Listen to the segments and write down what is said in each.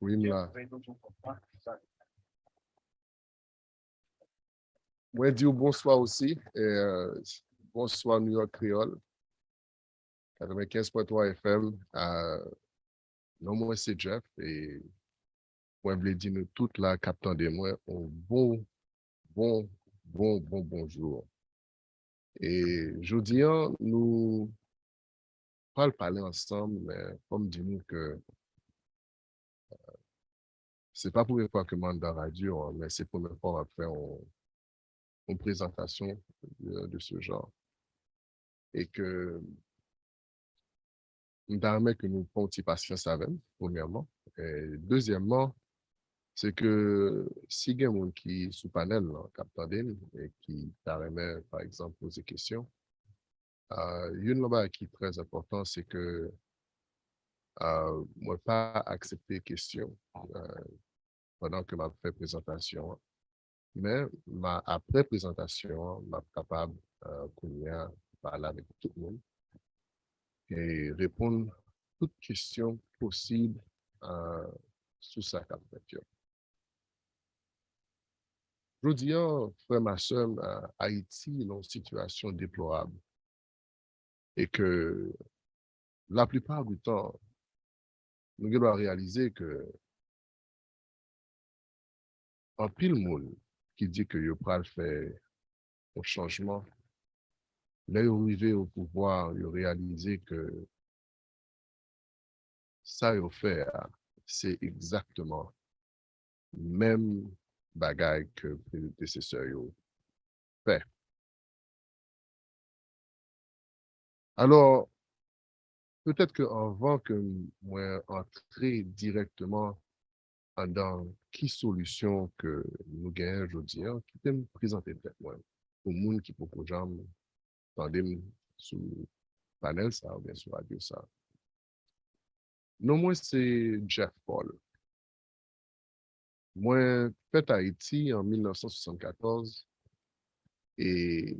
Oui, là. Moi, dis bonsoir aussi. Bonsoir New York Creole, 95.3 FM. Non, moi, c'est Jeff. Et moi, je voulais dire nous toutes là, captant de moi, un bonjour. Et je dis, nous pas parler ensemble, mais comme dis-nous que c'est pas pour une fois que je dans la radio, mais c'est pour une fois qu'on va faire une présentation de ce genre. Et que nous permet que nous prenions patience avec, premièrement. Et deuxièmement, c'est que si il y a des gens qui sont sous panel, capteur et qui permet, par exemple, poser des questions, une chose qui est très important, c'est que moi, pas accepter questions pendant que je fais présentation, mais après présentation, je suis capable de parler avec tout le monde et répondre à toutes questions possibles sous sa captation. Je dis, frère, ma soeur, Haïti est dans une situation déplorable et que la plupart du temps, nous devons réaliser que en pile monde qui dit que il peut faire un changement, là, ils arrivé au pouvoir, ils réalisé que ça, ils fait, c'est exactement même bagaille que les prédécesseurs ont fait. Alors, peut-être qu'avant que moi entrer directement dans qui solution que nous gagnons aujourd'hui, qui peut me présenter peut-être moi, au monde qui propose j'entendais sur le panel ça ou bien sur radio ça. Non, moi, c'est Jeff Paul. Moi, fait Haïti en 1974 et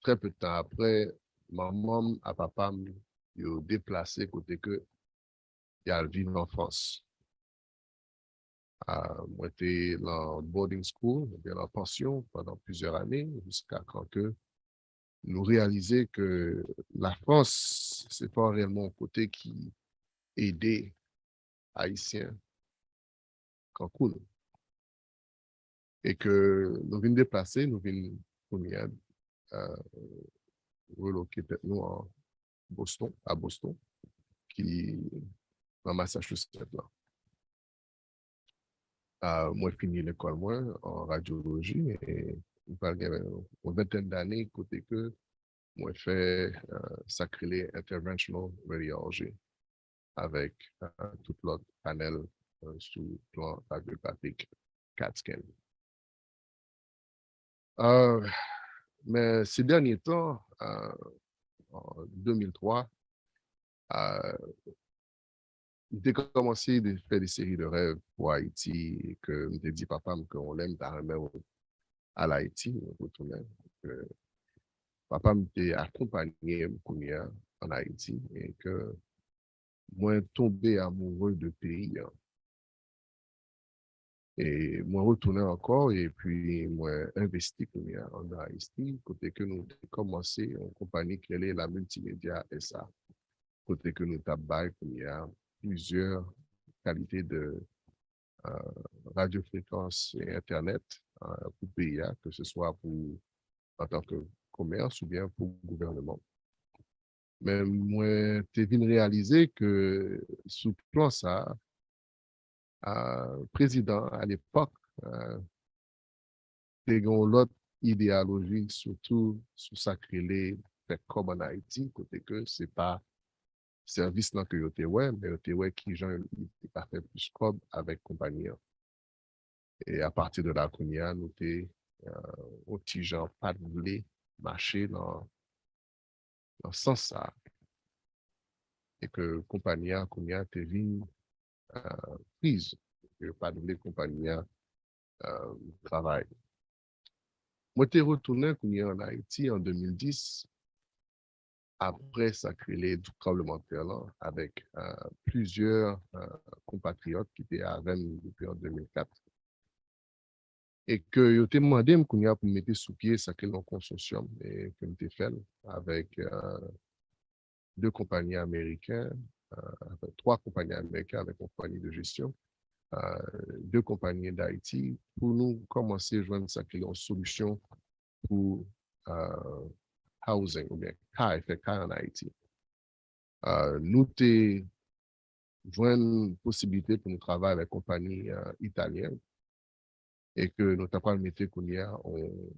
très peu de temps après, maman et papa ont déplacé côté que il a vécu en France. Moi, j'étais dans boarding school, j'étais en pension pendant plusieurs années, jusqu'à quand que nous réalisions que la France, c'est pas réellement un côté qui aidait Haïtiens quand cool. Et que nous venons déplacer, nous venons reloquer nous en Boston, à Boston, qui dans Massachusetts là. Moi, fini l'école moi en radiologie et une vingtaine d'années côté que moi fait sacré interventional radiology avec tout l'autre panel sous plan radiographique CAT scan. Mais ces derniers temps, en 2003, j'ai commencé à faire des séries de rêves pour Haïti et que je dit papa qu'on l'aime carrément à l'Haïti. Papa m'a accompagné en Haïti et que moi tombé amoureux de pays. Et moi retourné encore et puis moi investi en Haïti, côté que nous avons commencé en compagnie qui est la multimédia SA, côté que nous avons plusieurs qualités de radiofréquence et Internet pour pays, que ce soit pour, en tant que commerce ou bien pour le gouvernement. Mais moi, j'ai venu réaliser que sous le plan ça, président à l'époque, il y a l'autre idéologie, surtout sur ça créé comme en Haïti, côté que ce n'est pas service là que vous ouais, mais vous ouais qui gens pas fait plus comme avec compagnie. Et à partir de là, nous avons au petit genre pas de voler marcher dans ce sens ça. Et que compagnie qu'on a été prise, que pas de voler compagnie travail. Moi, j'ai retourné en Haïti en 2010, après ça créé du tremblement de terre là, avec plusieurs compagnies compatriote qui était à Rennes depuis en 2004. Et que yo te demandé qu'on y a pour mettre sous pied ça qu'est un consortium et que nous fait avec deux compagnies américaines, trois compagnies américaines avec une compagnie de gestion, deux compagnies d'Haïti pour nous commencer à joindre ça qu'est une solution pour housing ou bien cas en Haïti. Nous te joindre une possibilité pour nous travailler avec une compagnie italienne et que nous avons mis qu'on y a une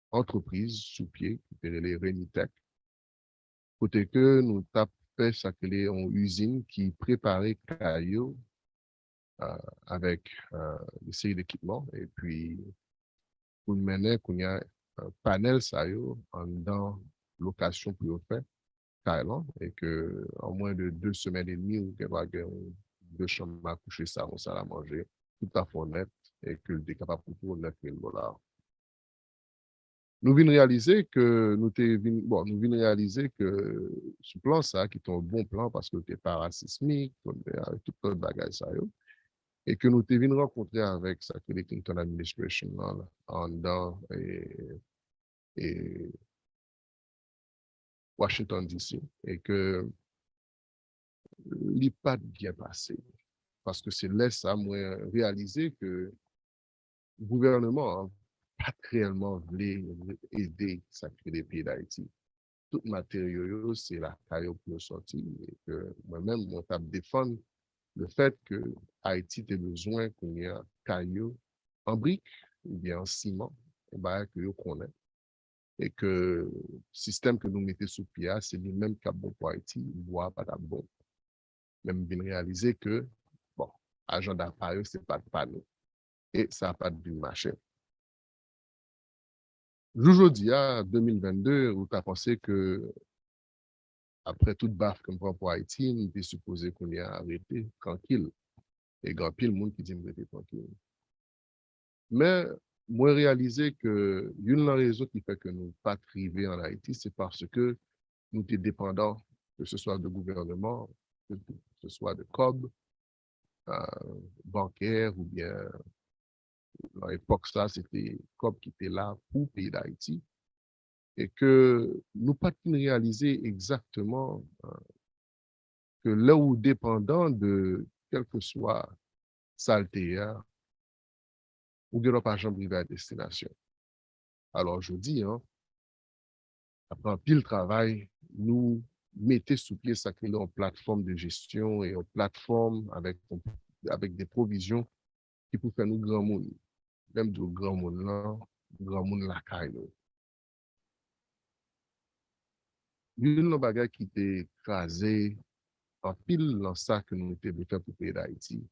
entreprise sous pied qui s'appelle les Renitech. Côté que nous avons fait ça que une usine qui préparait caillou avec des séries d'équipements et puis pour mener qu'on y a un panel ça en dans location pour le faire Thaïlande et que en moins de 2 semaines et demie ou deux chambres à coucher ça, on salle à manger tout à fait net et que tu es capable pour 9 000 $. Nous venons réaliser que nous venons réaliser que ce plan ça qui est un bon plan parce que tu es parasismique, tout le bagage ça et que nous venons rencontrer avec ça que les Clinton administration en dans et Washington DC et que n'est pas bien passé parce que c'est là ça moi réaliser que le gouvernement n'a pas réellement voulu aider ça crée les pays d'Haïti. Tout matériau, c'est la caillou pour sortir. Et que moi-même, mon table défendre le fait que Haïti a besoin qu'on ait un caillou en brique ou bien en ciment, que nous connaissons. Et que le système que nous mettons sous pied, c'est le même qui est bon pour Haïti, bois pas bon. Même bien réaliser que, bon, agent d'appareil, c'est pas de panneau. Et ça n'a pas de marché. Aujourd'hui, à 2022, où tu as pensé que après toute baffe comme pour Haïti, nous était supposé qu'on y a arrêté tranquille. Et grand pile monde qui dit nous était tranquille. Mais moi réalisé que une des raisons qui fait que nous pas arrivés en Haïti, c'est parce que nous étions dépendants, que ce soit de gouvernement, que ce soit de COB, bancaire ou bien à l'époque ça, c'était COB qui était là pour le pays d'Haïti. Et que nous pas réaliser exactement que là où dépendant de quel que soit saltéa, ou bien pas jamais arriver à destination. Alors je dis, hein, après un pile travail, nous mettons sous pied ça qui est une plateforme de gestion et une plateforme avec des provisions qui peuvent faire nous grand monde. Même du grand monde là, grand monde la caille. Une bagage qui était écrasé en pile dans ça que nous avons fait pour le pays d'Haïti,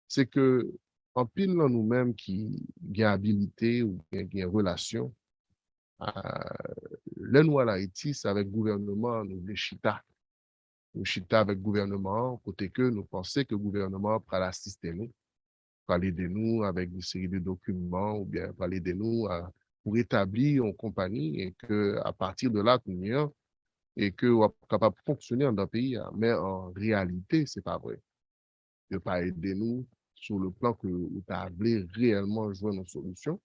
c'est que en pile dans nous-mêmes qui ont habilité ou qui ont relation, là nous à Haïti, c'est avec le gouvernement, nous les chita. Nous chita avec le gouvernement, côté que nous pensons que le gouvernement pourra l'assister nous, pour aider nous avec une série de documents ou bien pour aider nous pour établir une compagnie et que à partir de là, et que on est capable de fonctionner dans le pays. Mais en réalité, ce n'est pas vrai. De ne pas aider nous sur le plan que vous avez réellement jouer nos solutions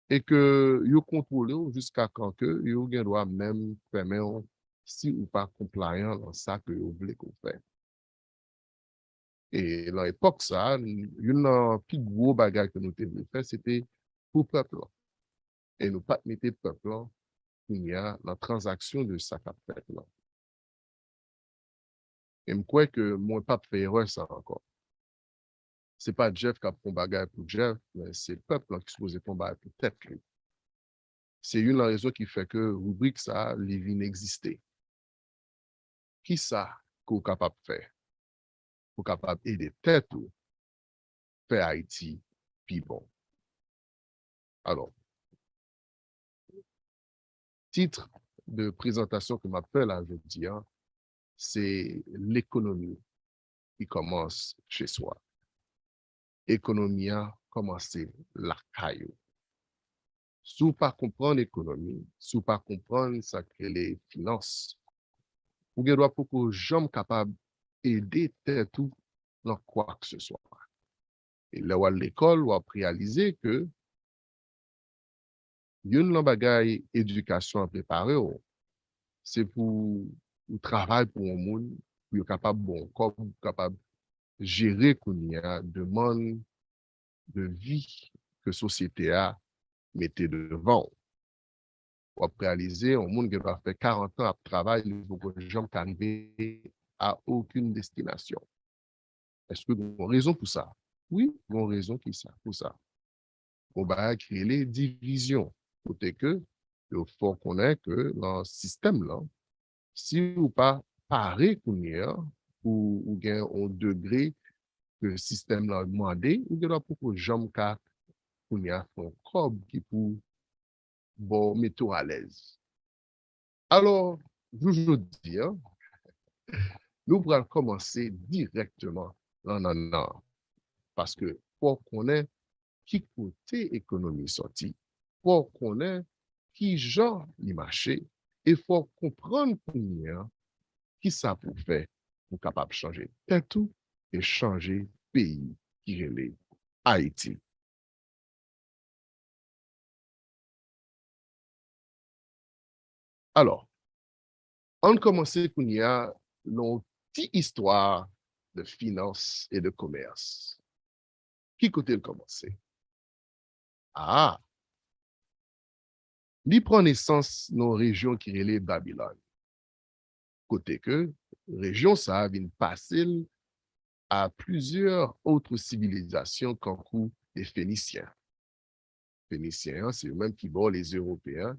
et que vous contrôlez jusqu'à quand que vous doit même permettre si ou pas compliant dans ça que vous voulez qu'on fait. Et dans l'époque, ça, une plus gros bagage que nous devons faire, c'était pour le peuple. Et nous pas mettre le peuple il y a la transaction de ça qu'a fait là. Et je crois que moi, pas fait erreur ça encore. C'est pas Jeff qui a pris un bagage pour Jeff, mais c'est le peuple qui se pose un bagage pour tête. C'est une raison qui fait que rubrique ça, les vies n'existaient. Qui ça qu'on est capable de faire? Pour capable d'aider tête ou faire Haïti puis bon. Alors, titre de présentation que m'appelle aujourd'hui, hein, c'est l'économie qui commence chez soi. Économie a commencé la caillou. Si vous pas comprendre l'économie, si vous pas comprendre ça que les finances, vous devez pour que jamais capable d'aider tout dans quoi que ce soit. Et là où à l'école, on a réalisé que une bagay éducation préparée, c'est pour le travail pour un monde, pour être capable bon, comme capable gérer qu'on y a demande de vie que la société a mettait devant. On a réalisé un monde qui va faire 40 ans de travail, il faut que les gens n'arrivent à aucune destination. Est-ce que vous avez raison pour ça? Oui, vous avez raison pour ça. On va créer les divisions. Côté que, il faut connaître que dans le système-là, si vous pas paré ou bien au degré que le système l'a demandé, ou bien pour que j'aime qu'à son corps qui pour bon mettre à l'aise. Alors, je veux dire, nous allons commencer directement non. Parce que pour qu'on ait qui côté économie sortie, pour qu'on ait qui genre les marchés, et faut comprendre qui ça pour faire pour capable de changer tout et changer pays qui est Haïti. Alors, on commence qu'on y a une petite histoire de finance et de commerce. Qui côté le commencer? Ah, il prend naissance dans une région qui est Babylone. Côté que, région ça vient passer à plusieurs autres civilisations comme les Phéniciens. Phéniciens, c'est eux-mêmes qui vont les Européens.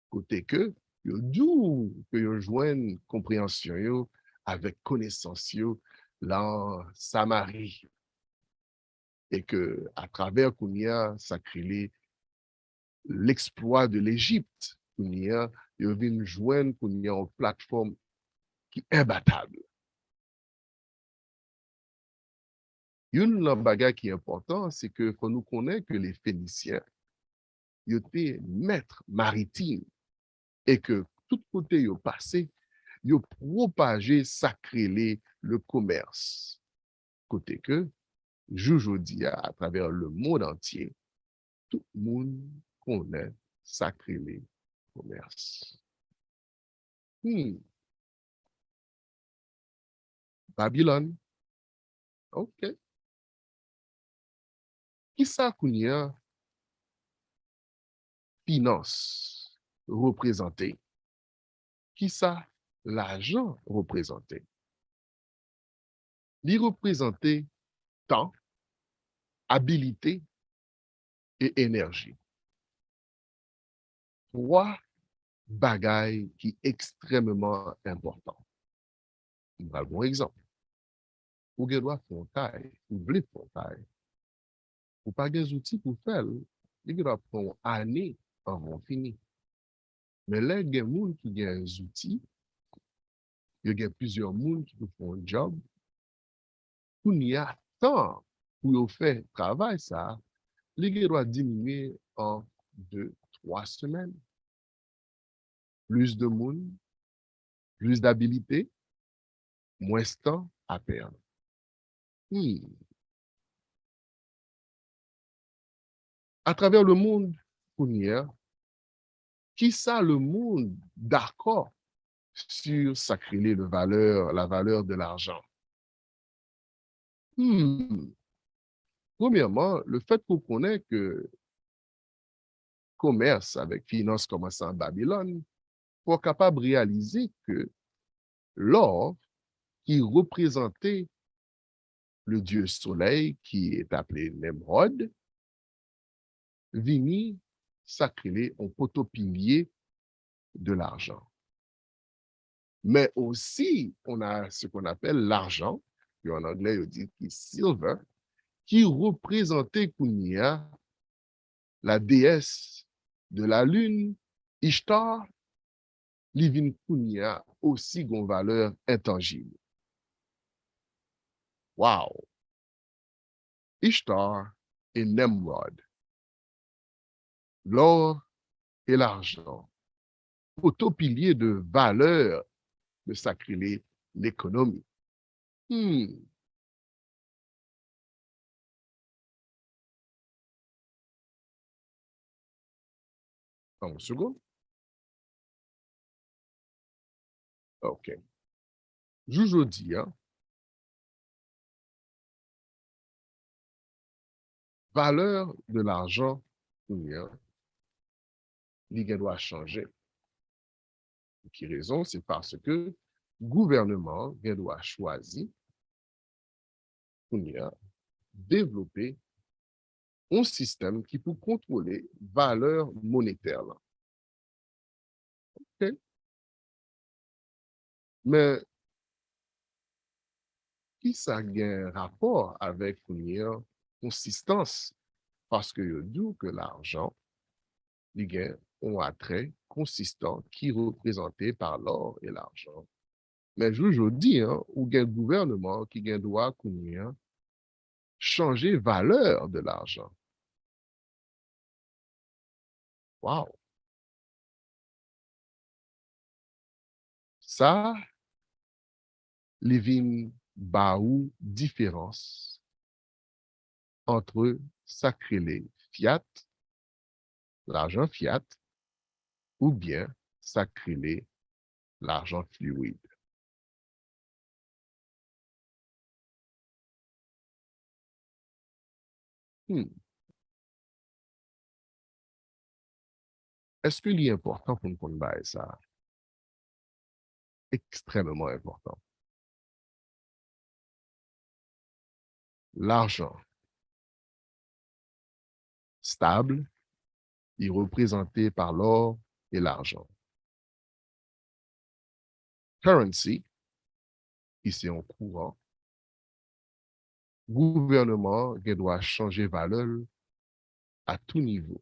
Côté que, d'où que ils joignent compréhension yo, avec connaissance yo, dans Samarie. Et que, à travers Kounia, ça crée l'exploit de l'Égypte. Kounia, ils viennent joindre Kounia en plateforme qui est imbattable. Une bagage qui est important, c'est que faut nous connaître que les Phéniciens, ils étaient maîtres maritimes et que tout côté ils passé, ils ont propagé, sacré le commerce. Côté que, aujourd'hui, à travers le monde entier, tout le monde connaît sacré le commerce. Babylone, ok. Qui ça qu'on y a finance représentée? Qui ça l'argent représenté? Il représentait temps, habilité et énergie. Trois bagailles qui sont extrêmement importants. Un bon exemple. Ou gen doit faire taille, ou voulez faire taille. Ou pas des outils pour faire, il doit prendre année avant fini. Mais là, il y a des gens qui ont des outils, il y a plusieurs gens qui font un job, pour y a temps pour faire travail ça, il doit diminuer en 2, 3 semaines. Plus de monde, plus d'habilité, moins de temps à perdre. À travers le monde, qui ça le monde d'accord sur sacrer la valeur de l'argent? Premièrement, le fait qu'on connaît que commerce avec finance commence en Babylone, pour capable de réaliser que l'or qui représentait le dieu soleil, qui est appelé Nemrod, vini sacrer un poteau pilier de l'argent. Mais aussi, on a ce qu'on appelle l'argent, qui en anglais, on dit silver, qui représentait Kounia, la déesse de la lune, Ishtar, Livin Kounia, aussi une valeur intangible. Wow! Ishtar et Nemrod, l'or et l'argent, auto pilier de valeur de sacrer l'économie. Une seconde. OK. Aujourd'hui, hein, valeur de l'argent, il doit changer. Qui raison? C'est parce que le gouvernement doit choisir développer un système qui peut contrôler valeur monétaire. Là. Okay? Mais qui ça a un rapport avec une consistance? Parce que je dis que l'argent, il a un attrait consistant qui est représenté par l'or et l'argent. Mais je dis, hein, où il y a un gouvernement qui doit changer valeur de l'argent. Wow! Ça, les vins baou différence entre sacré fiat, l'argent fiat, ou bien sacré l'argent fluide. Est-ce qu'il est important pour nous connaître ça? Extrêmement important. L'argent stable est représenté par l'or et l'argent. Currency, qui c'est en courant, gouvernement qui doit changer valeur à tout niveau.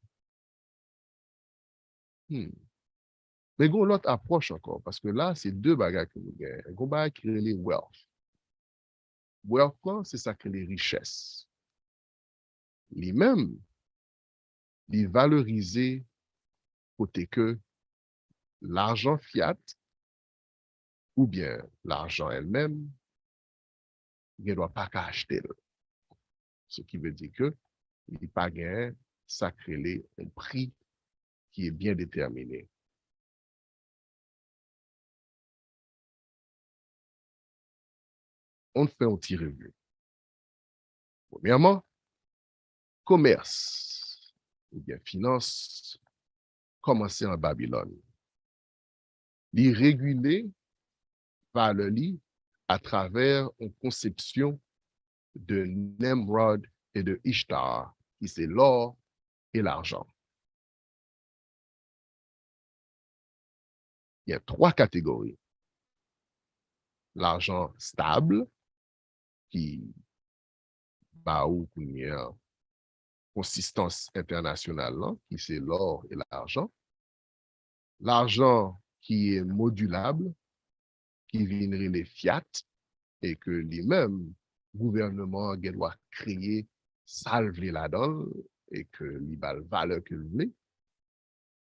Mais il y a une autre approche encore, parce que là, c'est deux bagages que nous avons. Il y a un bagage qui est les wealth. Wealth, c'est ça que les richesses. Les mêmes, les valoriser côté que l'argent fiat ou bien l'argent elle-même, il ne doit pas acheter. Ce qui veut dire que il n'y a pas sacré un prix qui est bien déterminé. On fait un petit revue. Premièrement, commerce ou bien finance, commencer en Babylone. Les réguler par le lit à travers une conception de Nemrod et de Ishtar, qui c'est l'or et l'argent. Il y a trois catégories. L'argent stable, qui a une consistance internationale, qui c'est l'or et l'argent. L'argent qui est modulable, qui viendrait les fiat, et que les mêmes gouvernements doivent créer, salver là-dedans, et que les valeur que vous voulez.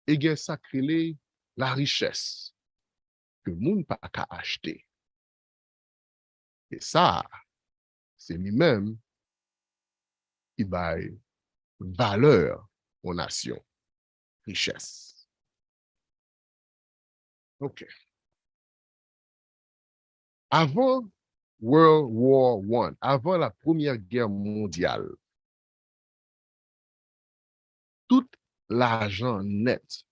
Et il y a sacré la richesse que le monde n'a pas acheter. Et ça, c'est lui-même qui va valeur aux nations, richesse. OK. Avant World War I, avant la Première Guerre mondiale, tout l'argent net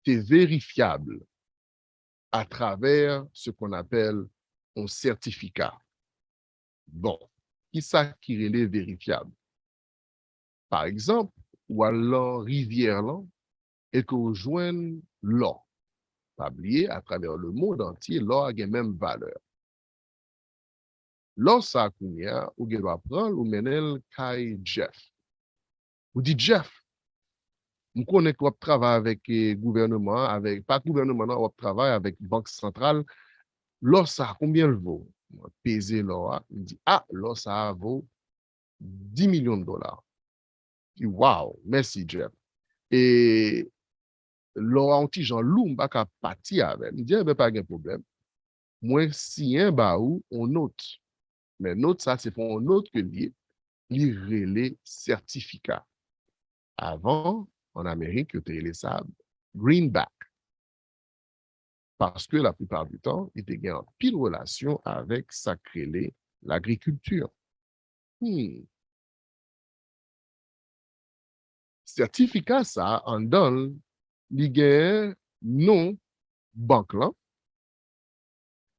est vérifiable à travers ce qu'on appelle un certificat. Bon, qui ça qui est vérifiable? Par exemple, ou alors rivière là, et que vous joignez l'or. Pas oublier, à travers le monde entier, l'or a la même valeur. L'or, ça, ou doit prendre, ou menel Kai Jeff. Vous dites, Jeff, vous connaissez qu'on travaille avec le gouvernement, avec, pas gouvernement, on travaille avec Banque centrale. L'or, ça, combien le vaut? Peser l'or, il dit, ah, l'or, ça vaut 10 millions de dollars. Je dis, wow, merci, Jeff. Et l'or, on dit, Jean Lou, pas parti avec. Il dit, pas de problème. Moi, si un baou, on note. Mais note, ça, c'est pour un autre que lié, les relais certificats. Avant, en Amérique, yo te les ça greenback. Parce que la plupart du temps, il était en pile relation avec ça créé l'agriculture. Certificat ça en donne, li gen non banque là,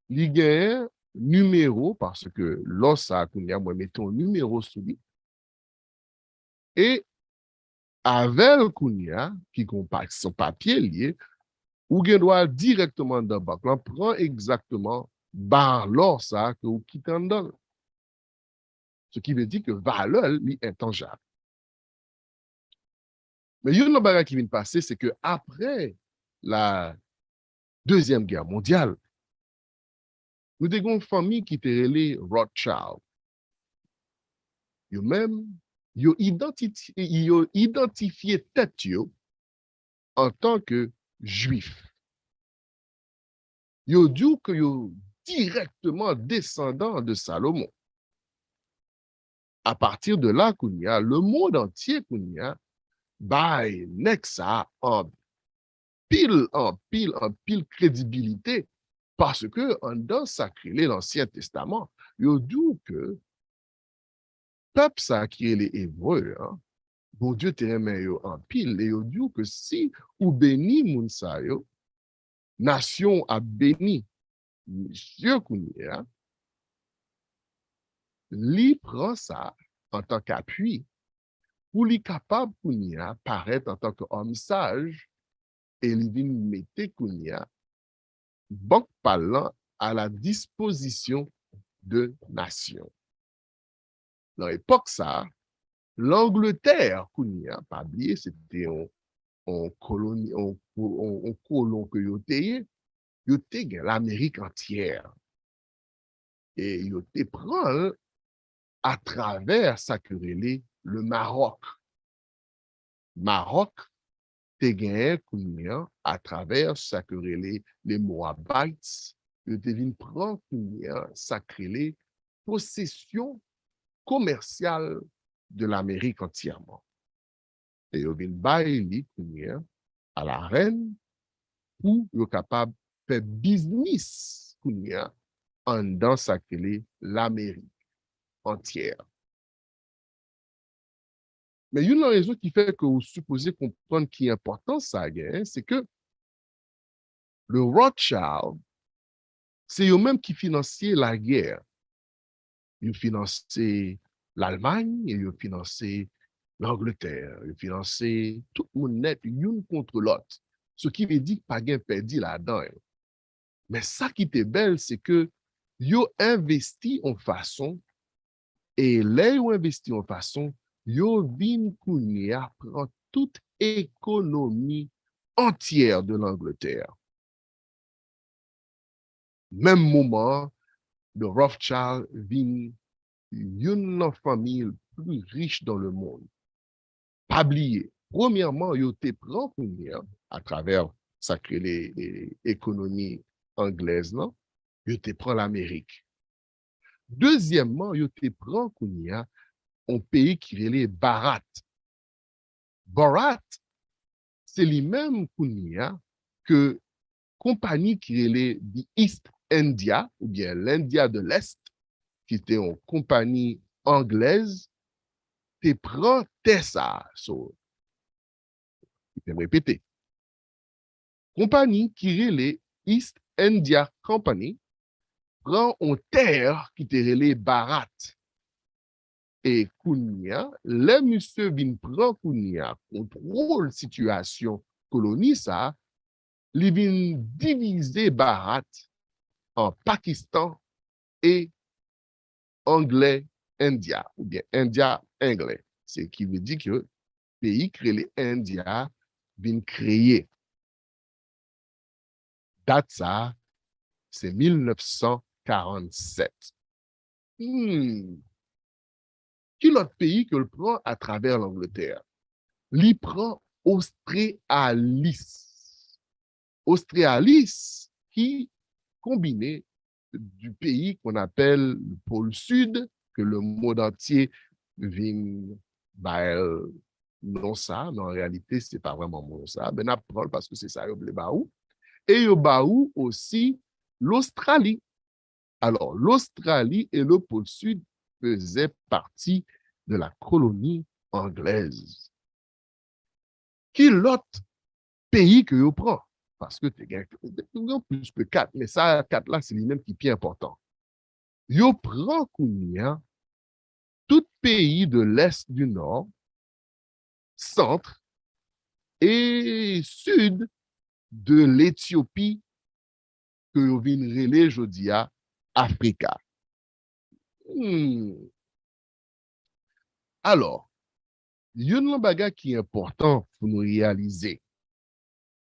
li gen numéro parce que lorsque qu'on y a moi mettons numéro sous lui et avec Kounia qui compare son papier lié ou gen doit directement dans banque là prend exactement bar l'or ça que ou qui t'en donne. Ce qui veut dire que valeur est intangible. Mais il y a une chose qui vient de passer, c'est que après la Deuxième Guerre mondiale, nous avons une famille qui était relée Rothschild. Eux-mêmes, ils ont identifié tête en tant que juifs. Ils ont dit que sont directement descendants de Salomon. À partir de là, le monde entier, ça en pile crédibilité parce que dans sacré l'Ancien Testament, il dit que peuple ça qui est les Hébreux, bon Dieu te remet en pile et il dit que si ou béni moun sa yo, nation a béni monsieur Kounia, li prend ça en tant qu'appui pour li capable Kounia paraître en tant qu'homme sage et li vin mette Kounia banque parlant à la disposition de nations. Dans l'époque, ça, l'Angleterre, Kounia, pas oublié, c'était un colon que yo te l'Amérique entière. Et yo te prend à travers ça que le Maroc. Maroc te gagné Kounia à travers ça que les Moabites. Yo te vin prend Kounia ça que possession commerciale de l'Amérique entièrement. Et ils vient bailler à la reine pour être capable de faire business en dans sa l'Amérique entière. Mais une raison qui fait que vous supposez comprendre qui est important ça, c'est que le Rothschild, c'est eux-mêmes qui financiaient la guerre. Ils finançaient l'Allemagne et ils finançaient l'Angleterre, ils finançaient tout le monde net, l'une contre l'autre. Ce qui veut dire pas gain perdu là-dedans. Mais ça qui était belle, c'est que ils investi en façon, et là, ils investi en façon, ils vin kounia prend toute économie entière de l'Angleterre. Même moment, de Rothschild vin une famille plus riche dans le monde. Pas oublier. Premièrement, ils te prend à travers ça crée les économies anglaises, non? Ils te prend l'Amérique. Deuxièmement, ils te prend un pays qui est les Barat. Barat, c'est les mêmes que compagnie qui est les East India, ou bien l'India de l'Est, qui était une compagnie anglaise, te prend Tessa. So, je vais répéter. Compagnie qui est les East India Company prend une terre qui te relé Barat. Et Kounia, les monsieur vin prend Kounia, contrôle situation colonie ça, li vin diviser Barat en Pakistan et anglais India, ou bien India anglais. C'est qui veut dire que pays créé India vin créer. Date ça, c'est 1947. Qui l'autre pays que le prend à travers l'Angleterre? L'y prend Australis. Australis qui combiné du pays qu'on appelle le pôle sud, que le monde entier vient non ça, mais en réalité, ce n'est pas vraiment mon ça. Ben, apprendre parce que c'est ça, yo ble baou. Et yo baou aussi l'Australie. Alors, l'Australie et le pôle sud faisaient partie de la colonie anglaise. Qui l'autre pays que vous prenez? Parce que tu as plus que 4, mais ça, 4 là, c'est les mêmes qui sont plus importants. Vous prenez tout pays de l'Est du Nord, centre et sud de l'Éthiopie que vous venez relais aujourd'hui à Africa. Alors, il y a un bagage qui est important pour nous réaliser.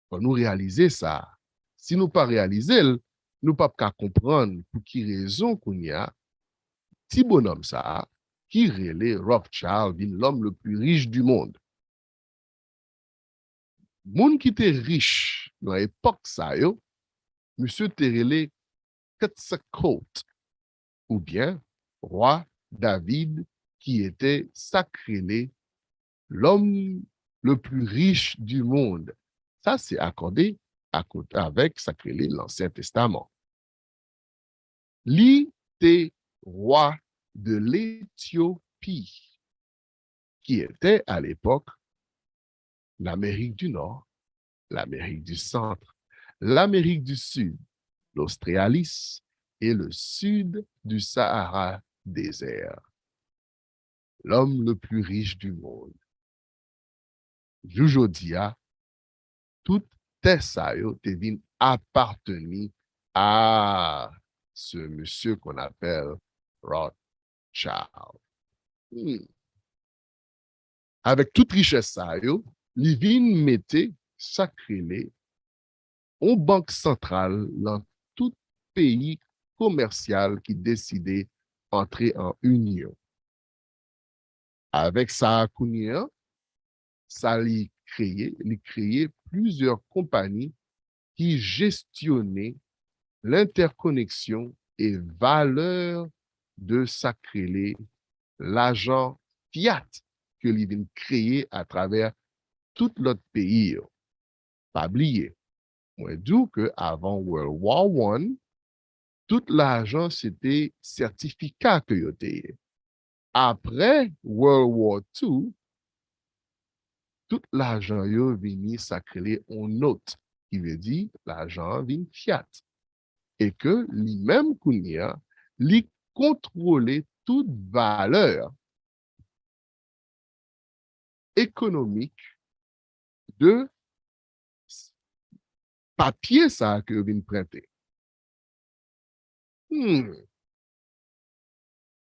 Pour nous réaliser ça, si nous pas réaliser, nous pas qu'à comprendre pour qui raison qu'on y a petit bonhomme ça qui relait Rothschild, l'homme le plus riche du monde. Moun qui était riche dans l'époque ça yo, monsieur Terele Quetzalcoatl ou bien roi David qui était sacré l'homme le plus riche du monde. Ça, c'est accordé avec sacré l'Ancien Testament. Lui était roi de l'Éthiopie, qui était à l'époque l'Amérique du Nord, l'Amérique du Centre, l'Amérique du Sud, l'Australie et le sud du Sahara désert. L'homme le plus riche du monde. Joujodia, toute Tessayo devine appartenir à ce monsieur qu'on appelle Rothschild. Avec toute richesse ça, Livine mettait sacré aux banques centrales dans tout pays commercial qui décidait d'entrer en union. Avec ça, ça lui créait plusieurs compagnies qui gestionnaient l'interconnexion et valeur de sacré l'argent fiat que l'on créé à travers tout l'autre pays. Pas oublier. Moi, d'où que avant World War I, tout l'argent, c'était certificat que yo te. Après World War II, tout l'argent yo vini sacré en note, qui veut dire l'argent vient fiat. Et que lui-même Kounia, lui contrôlait toute valeur économique de papier ça que vient prêter.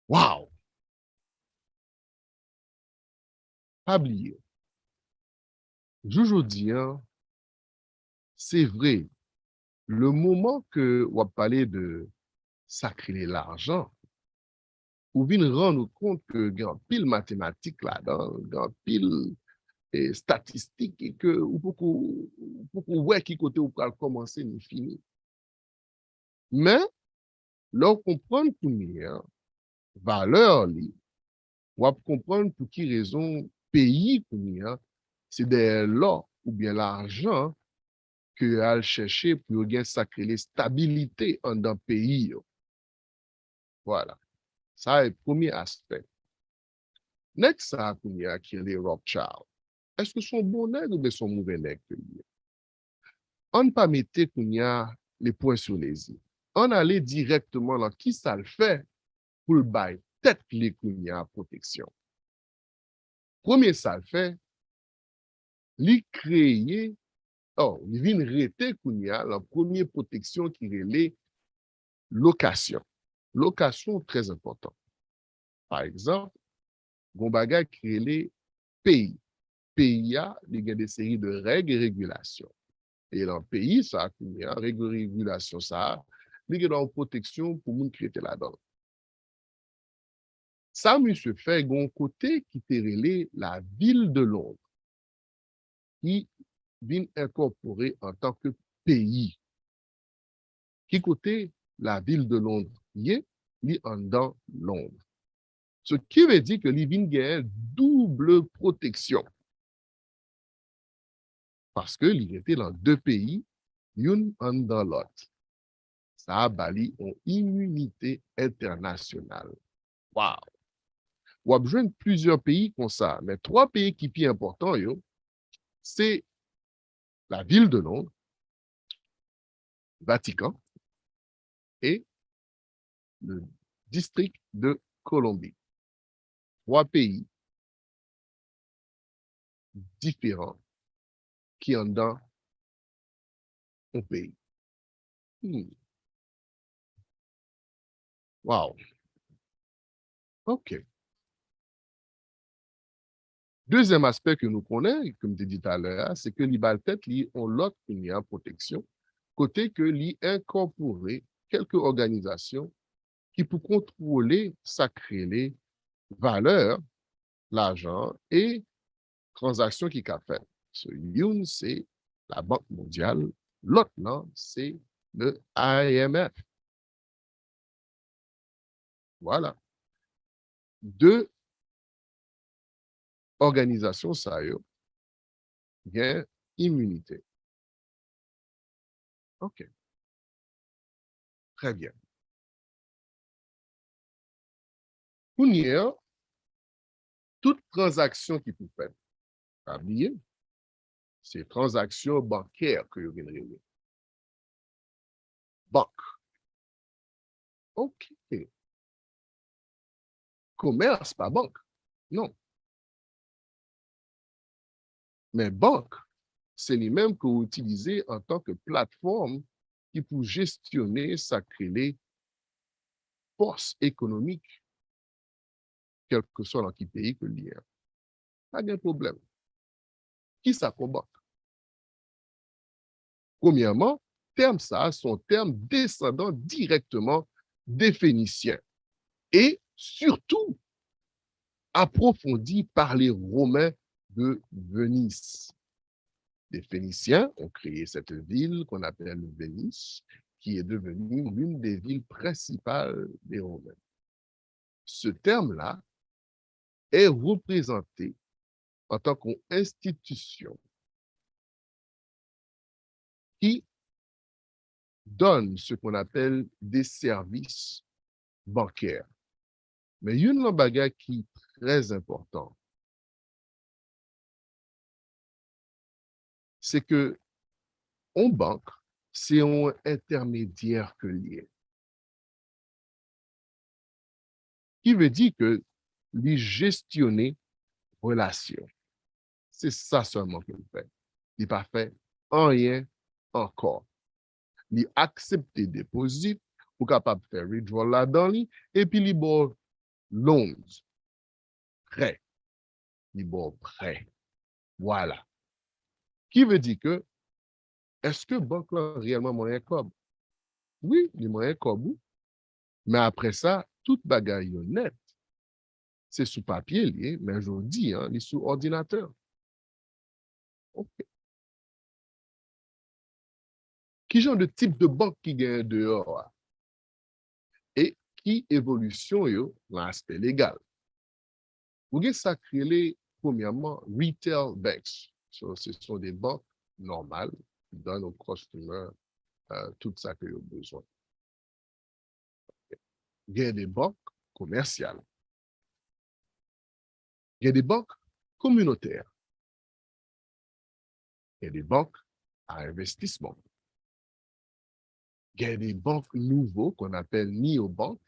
Wow! Pas oublier. Aujourd'hui, c'est vrai, le moment que on va parler de sacrer l'argent, ou bien rendre compte que il y a pile mathématiques là-dedans, il y a pile statistiques et que ou beaucoup ouais qui côté ou peut commencer ni fini. Mais là comprendre pour nous valeur li, ou comprendre pour qui raison pays pour nous c'est de l'or ou bien l'argent que al chercher pour gagner sacré stabilité en un pays. Voilà. Ça est le premier aspect. Next, ça, qui est les Rothschild. Est-ce que son bon nègre ou bien son mauvais nègre? On ne pas mettre les points sur les i. On allait directement dans qui ça le fait pour le bail tête les protection. Premier ça le fait, lui créer, il vient rester la première protection qui est location. Location très important. Par exemple, Gombaga crée les pays. Pays a des séries de règles et régulations. Et dans le pays, ça a règles et régulations, ça il y a une protection pour les gens qui étaient là-dedans. Ça, monsieur fait un côté qui était la ville de Londres, qui vient incorporer en tant que pays. Qui côté la ville de Londres y est en dans Londres. Ce qui veut dire que les vignes gagnent double protection. parce que il était dans deux pays, une dans l'autre. Ça a bali une immunité internationale. Wow! Ou a besoin de plusieurs pays comme ça, mais trois pays qui sont importants, c'est la ville de Londres, Vatican et le district de Colombie. Trois pays différents qui ont dans un pays. Wow. OK. Deuxième aspect que nous connaissons, comme tu dis tout à l'heure, c'est que l'IBAL-TET, on l'autre en protection, côté que l'y incorporer quelques organisations qui pour contrôler, sacrer les valeurs, l'argent et transactions qui qu'a fait. Une, c'est la Banque mondiale, l'autre, non, c'est le IMF. Voilà. Deux organisations, ça y est, bien immunité. OK. Très bien. Pour nous, toute transaction qui peut faire, pas oublier, c'est transaction bancaire que vous venez de banque. OK. Commerce, pas banque. Non. Mais banque, c'est les mêmes que vous utilisez en tant que plateforme qui pour gestionner, ça crée les forces économiques, quel que soit dans quel pays que l'il y a. Pas de problème. Qui ça comme banque? Premièrement, terme ça, son terme descendant directement des Phéniciens et surtout approfondi par les Romains de Venise. Les Phéniciens ont créé cette ville qu'on appelle Venise, qui est devenue l'une des villes principales des Romains. Ce terme-là est représenté en tant qu'institution qui donne ce qu'on appelle des services bancaires. Mais il y a une bagage qui est très important, c'est que en banque, c'est un intermédiaire que lié. Qui veut dire que lui gestionner relation. C'est ça seulement qu'il fait. Il n'a pas fait rien encore. Il accepte des dépôts pour capable de faire withdrawal là-dedans, et puis il bon loans, prêt. Il bon prêt. Voilà. Qui veut dire que, est-ce que banque là réellement moyen comme? Oui, il moyen comme, mais après ça, toute bagaille net, c'est sous papier lié, mais aujourd'hui, il est sous ordinateur. Okay. Qui genre de type de banque qui gagne dehors? Et qui évolution yo l'aspect légal. Vous avez sacré premièrement retail banks. Ce sont des banques normales qui donnent aux customers tout ça qu'ils ont besoin. Il y a des banques commerciales. Il y a des banques communautaires. Il y a des banques à investissement. Il y a des banques nouveaux qu'on appelle néobanques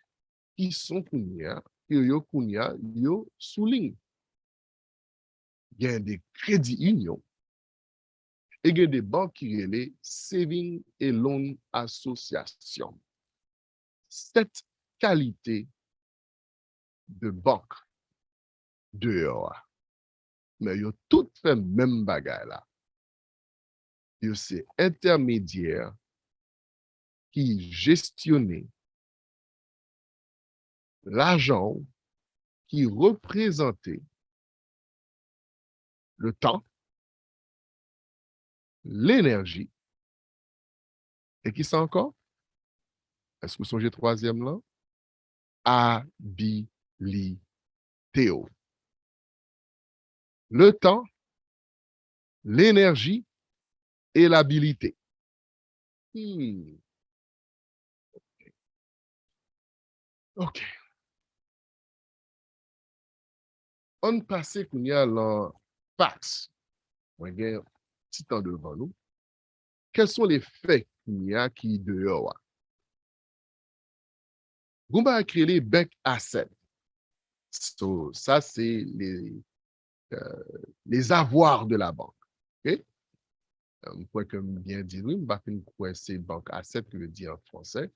qui sont kounia, yo souligne. Il y a des crédits unions et il y a des banques qui sont les Saving et Loan Association. Cette qualité de banque dehors, mais ils ont tout fait même bagaille là. Ils sont intermédiaires qui gestionnent l'argent qui représentait le temps, l'énergie, et qui c'est encore? Est-ce que vous songez troisième là? Habilitéo. Le temps, l'énergie et l'habilité. Hmm. OK. On passe qu'on y a dans fax. On a un petit temps devant nous. Quels sont les faits qu'il y a qui dehors? On va créer les bank assets. So, ça, c'est les avoirs de la banque. Okay? Pour que bien dire, oui, je ne sais pas c'est banque asset que je dis en français,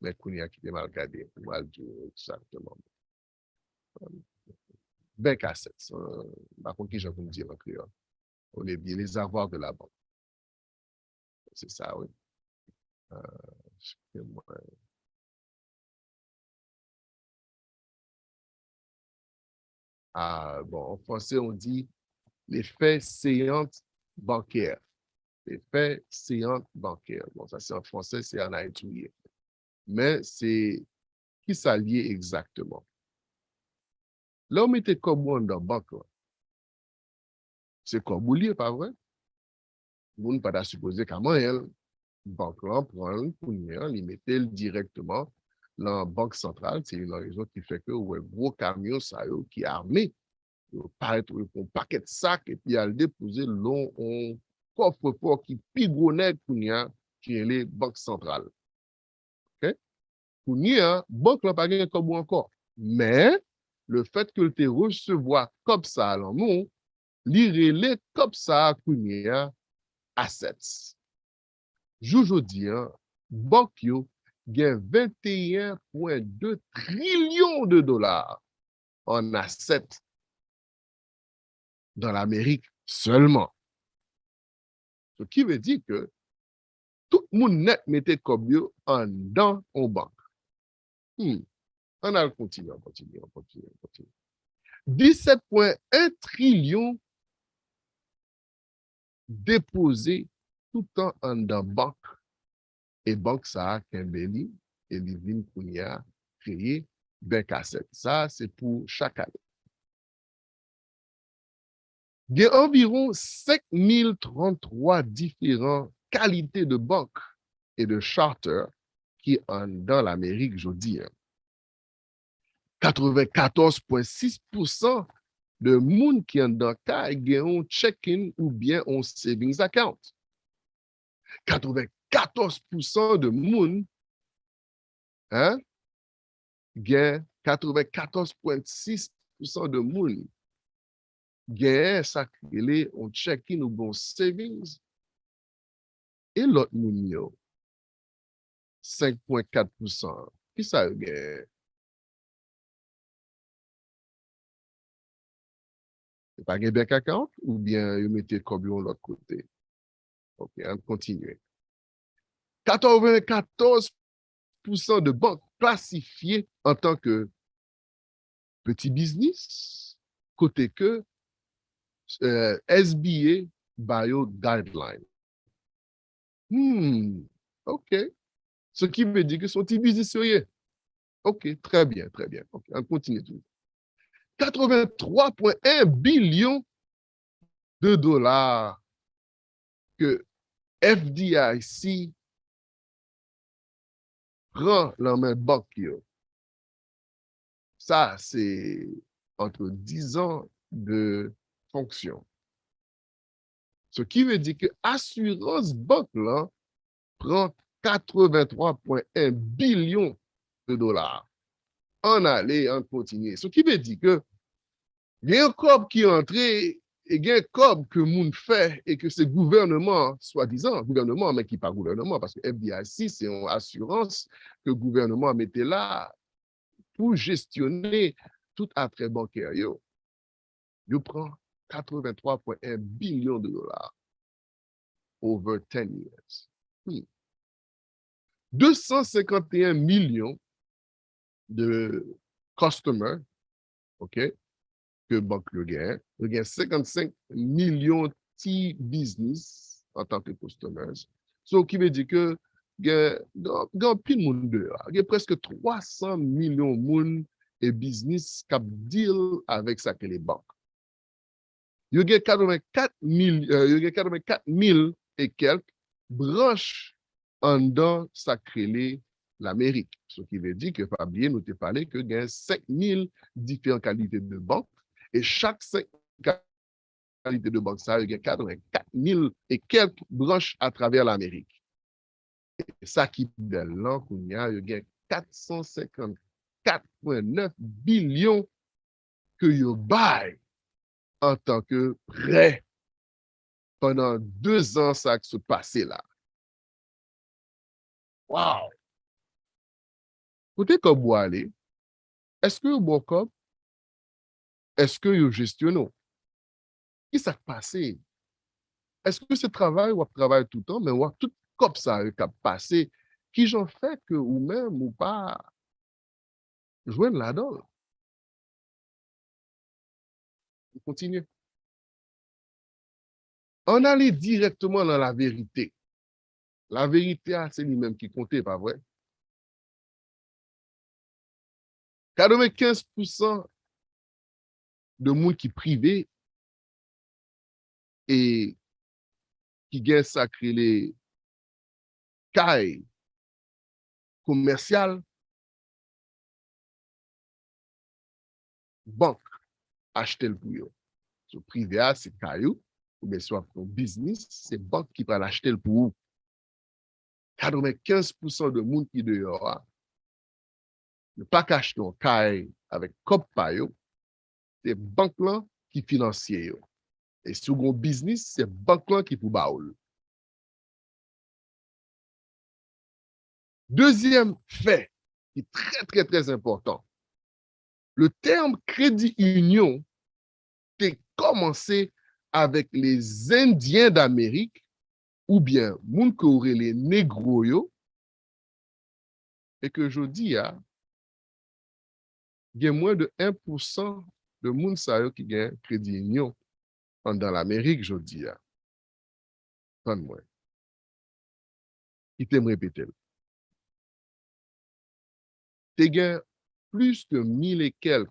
mais qu'on y a qui est mal regardé. On va le dire exactement. Bank assets. Par contre, qui je vous dire en créole? On est bien les avoirs de la banque. C'est ça, oui. Bon, en français, on dit les faits séantes bancaires. Les faits séantes bancaires. Bon, ça, c'est en français, c'est en haïtien. Mais c'est qui ça lié exactement? Là, on mettait comme dans la banque. C'est comme lié, pas vrai? Vous ne pas supposer qu'à moi, elle, banque là, prend pour il mettait directement dans la banque centrale. C'est une raison qui fait que ouais, gros camion, ça, qui est armé, paraître un paquet de sacs et puis à le déposer long on coffre-fort qui pigonnait qui est les banques centrales. OK? Pour nous, banque n'a pas gagné comme encore. Mais le fait que tu recevoir comme ça, alors nous, lire comme ça, pour assets. Aujourd'hui, banque gagne 21,2 trillions de dollars en assets dans l'Amérique seulement. Ce qui veut dire que tout le monde net mettait comme yo en dans en banque. On a continué, on continue. 17,1 trillions déposés tout le temps en dans banque. Et banque ça, Kimbeli et Livin Kounia créé banque asset. Ça, c'est pour chaque année. Il y a environ 5033 différentes qualités de banques et de charters qui sont dans l'Amérique aujourd'hui. 94,6% de monde qui sont dans le cas ont un check-in ou bien un savings account. 94% de monde, 94,6% de monde gagne ça créé un check-in ou un savings. Et l'autre monde, 5,4%. Qui ça gagne? Pas un bank account ou bien vous mettez comme de l'autre côté. OK, on continue. 94% de banques classifiées en tant que petit business, côté que SBA Bio Guideline. OK. Ce qui veut dire que sont petits business. OK, très bien, très bien. OK, on continue. 83,1 billions de dollars que FDIC prend la main banque. Ça, c'est entre 10 ans de fonction. Ce qui veut dire que Assurance Banque là, prend 83,1 billions de dollars. En aller, en continuer. Ce qui veut dire que il y a un corps qui est entré et il y a un corps que moun fait et que c'est gouvernement, soi-disant, gouvernement, mais qui n'est pas gouvernement, parce que FDIC, c'est une assurance que le gouvernement mettait là pour gestionner tout attrait bancaire. Yo prend 83,1 billions de dollars over 10 years. 251 millions de customers, OK, que banque le gagne. Il y a 55 millions de business en tant que customers. Ce qui veut dire que il y a plus de monde dehors. Il y a presque 300 millions de monde et business qui deal avec ça que les banques. Il y a 84 000 et quelques branches en dedans ça crée l'Amérique. Ce qui veut dire que Fabien nous a parlé que il y a 5000 différentes qualités de banque et chaque 5 qualités de banque, ça, il y a 84 000 et quelques branches à travers l'Amérique. Et ça qui est là, il y a 454,9 billions que vous bail en tant que prêt pendant 2 ans, ça qui se passait là. Wow! Côté comme vous allez, est-ce que vous bon comme, est-ce que vous gestionnez? Qu'est-ce qui s'est passé? Est-ce que ce travail, ou travail tout le temps, mais ou tout comme ça, qui a passé, qui j'en fait que ou même ou pas jouer là-dedans? On continue. On allait directement dans la vérité. La vérité, c'est lui-même qui comptait, pas vrai? 95% de monde qui privé et qui gagne sacré les cailles commerciales, banque acheter le pour eux. So, privé, c'est caillou, ou bien soit pour business, c'est banque qui va l'acheter le pour eux. 95% de monde qui dehors, ne pas acheter un caille avec cop payo, c'est banque là qui financier. Et si vous avez un business, c'est banque là qui pour baoul. Deuxième fait, qui est très, très, très important, le terme crédit union a commencé avec les Indiens d'Amérique ou bien moun que aurait les négros et que je dis, il y a moins de 1% de moun sa qui gagne crédit union dans l'Amérique, je dis. Moi. Il t'aime répéter. Tu gagnes plus de 1000 et quelques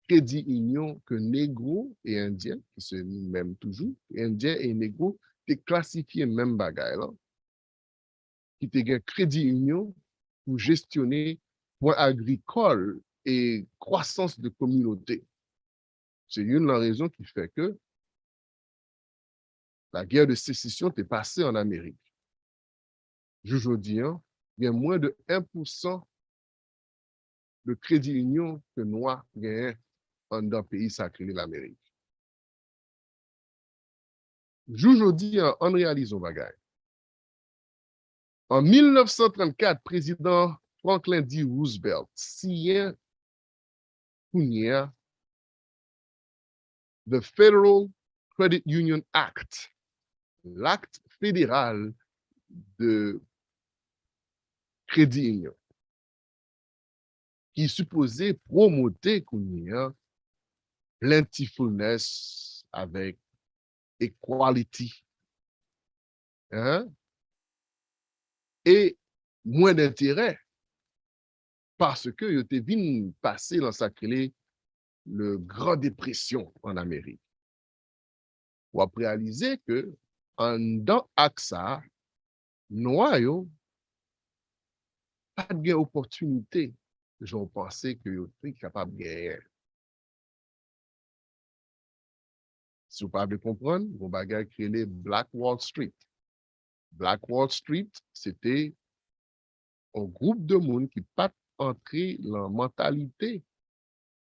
crédits union que négro et indien, qui se même toujours, indien et négro, tu classifié même bagaille là, qui te gagne crédit union pour gestionner point agricole et croissance de communauté. C'est une des raisons qui fait que la guerre de sécession est passée en Amérique. Aujourd'hui, il y a moins de 1% de crédit union que Noirs gagnent dans un pays sacré de l'Amérique. Aujourd'hui, on réalise un bagage. En 1934, président Franklin D. Roosevelt signe the Federal Credit Union Act, l'acte fédéral de crédit union, qui est supposé promouvoir plentifulness avec equality, hein? Et moins d'intérêt parce que il était venu passer dans sa clé le Grand Dépression en Amérique. On a réalisé que en dans AXA, noir pas de opportunité, j'en pensais que vous étiez capable de gagner. Si vous ne comprendre, vous bagage créé les Black Wall Street. Black Wall Street, c'était un groupe de monde qui pas entré dans la mentalité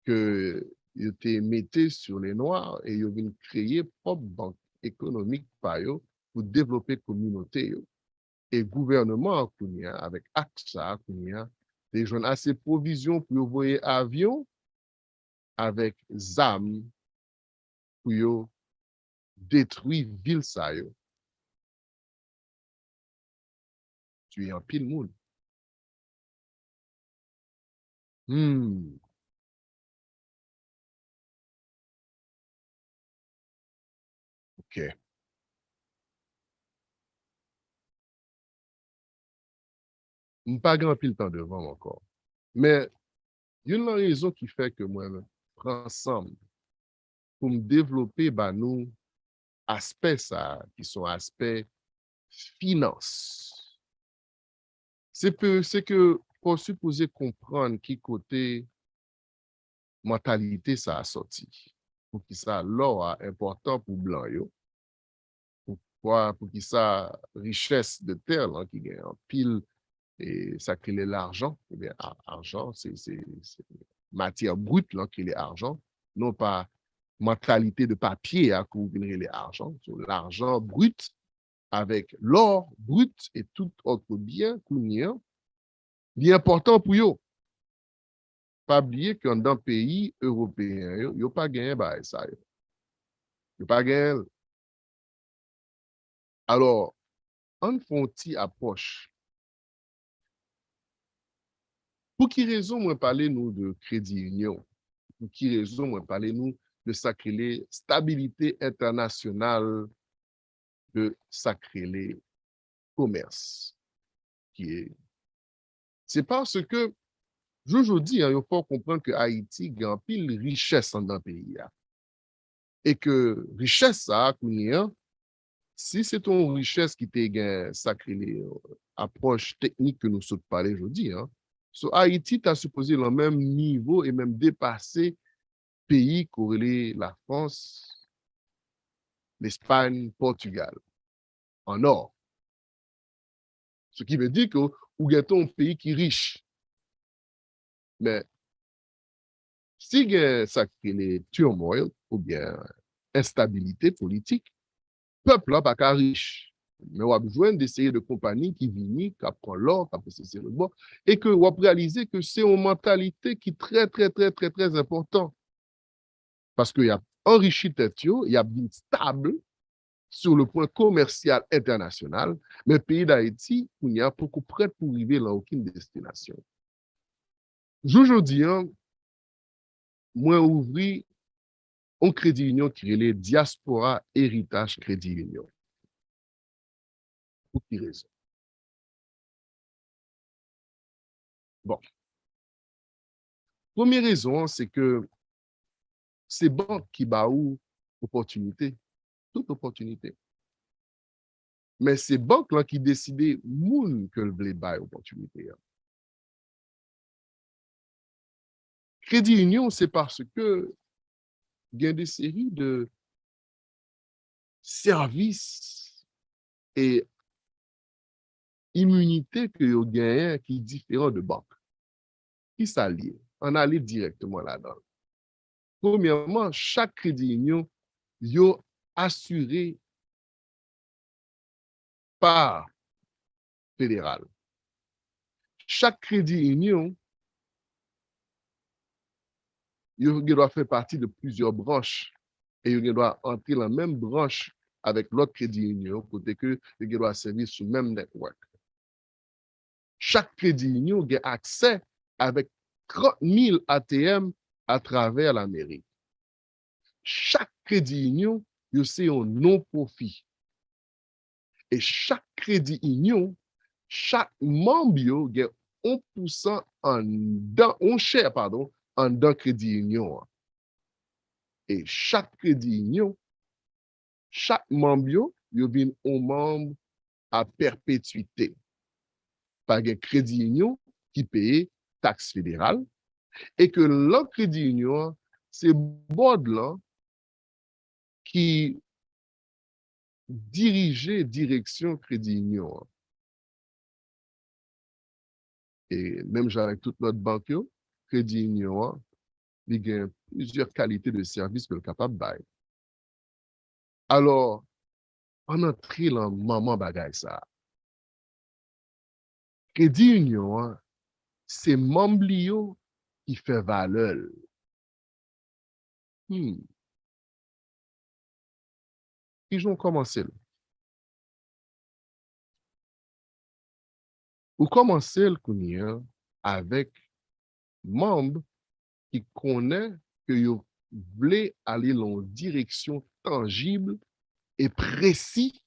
que ils étaient mettés sur les Noirs et ils ont créé propre banque économique pour développer la communauté. Et le gouvernement, avec AXA, des gens assez provisions pour envoyer avion avec ZAM pour détruire ville ça. Tu es en pile monde. OK. Je n'ai pas grand pile temps devant encore. Mais il y a une raison qui fait que moi, je prends ensemble pour me développer, nous, aspects ça, qui sont aspects finance. C'est que pour supposer comprendre qui côté mentalité ça a sorti. Pour qui ça l'or a important pour blanc yo. Pour qui ça richesse de terre là, qui gagne en pile et ça crée l'argent. Eh bien, argent, c'est matière brute là, qui est argent, non pas mentalité de papier à couvrir les argent. L'argent brut avec l'or brut et tout autre bien qu'on est important pour eux. Pas oublier qu'en dans pays européen, ils n'ont pas gagné bah, ça. Ils n'ont pas gagné. Alors, on fait une petite approche. Pour qui raison, moi, parler nous de crédit union? Pour qui raison, moi, parler nous de sacrer stabilité internationale de sacrer commerce? C'est parce que, je dis, il faut comprendre que Haïti a une pile richesse dans le pays. Et que richesse, ça, si c'est une richesse qui t'a sacré approche technique que nous sommes parlé aujourd'hui, Haïti t'a supposé le même niveau et même dépasser pays corrélés la France, l'Espagne, Portugal, en or. Ce qui veut dire que vous êtes un pays qui est riche. Mais si il y a les turmoil ou bien instabilité politique, le peuple n'est pas riche. Mais on a besoin d'essayer de compagnies qui viennent, qui prennent l'or, qui possèdent le bon, et que on réaliser que c'est une mentalité qui est très, très, très, très, très importante. Parce qu'il y a enrichi tête, il y a bien stable sur le point commercial international, mais le pays d'Haïti, il y a beaucoup prêt pour arriver dans aucune destination. Aujourd'hui, moi, ouvri un crédit union qui est le Diaspora Héritage Crédit Union. Pour quelle raison? Bon. Première raison, c'est que c'est banque qui bat ou opportunité, toute opportunité. Mais c'est banque là qui décide moun que le voulait bailler opportunité. Crédit Union, c'est parce que il y a des séries de services et immunités que vous gagnez qui sont différents de banques. Qui s'allient? On allait directement là-dedans. Premièrement, chaque crédit union est assuré par fédéral. Chaque crédit union doit faire partie de plusieurs branches et il doit entrer dans la même branche avec l'autre crédit union, côté que il doit servir sur le même network. Chaque crédit union a accès avec 30 000 ATM à travers l'Amérique. Chaque crédit union, c'est un non-profit. Et chaque crédit union, chaque membre a 1% en share, en dans crédit union. Et chaque crédit union, chaque membre, il vient un membre à perpétuité. Par un crédit union qui paye taxe fédérale et que le crédit union, c'est board là qui dirige direction crédit union. Et même avec toute notre banque, crédit union, il y a plusieurs qualités de services que le capable de bailler. Alors, on entre dans le moment bagay ça. Crédit union, c'est membre qui fait valeur. Qui ont commencé? Ou commencer avec membre qui connaît que vous voulez aller dans une direction tangible et précise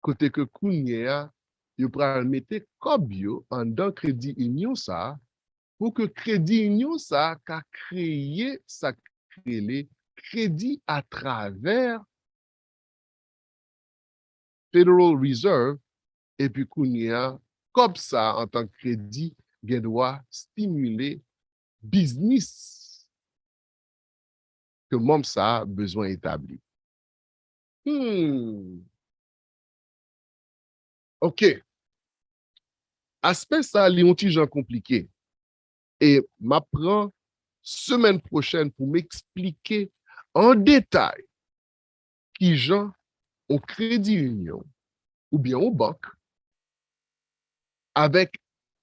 côté que Kounia, vous pouvez mettre comme en dans crédit union ça pour que crédit union ça a créé ça créé crédit à travers Federal Reserve, et puis qu'on y a, comme ça, en tant que crédit, il doit stimuler business que même ça a besoin d'établir. OK. Aspect ça, il est un compliqué. Et m'apprend semaine prochaine pour m'expliquer en détail qui gens au crédit union ou bien aux banques avec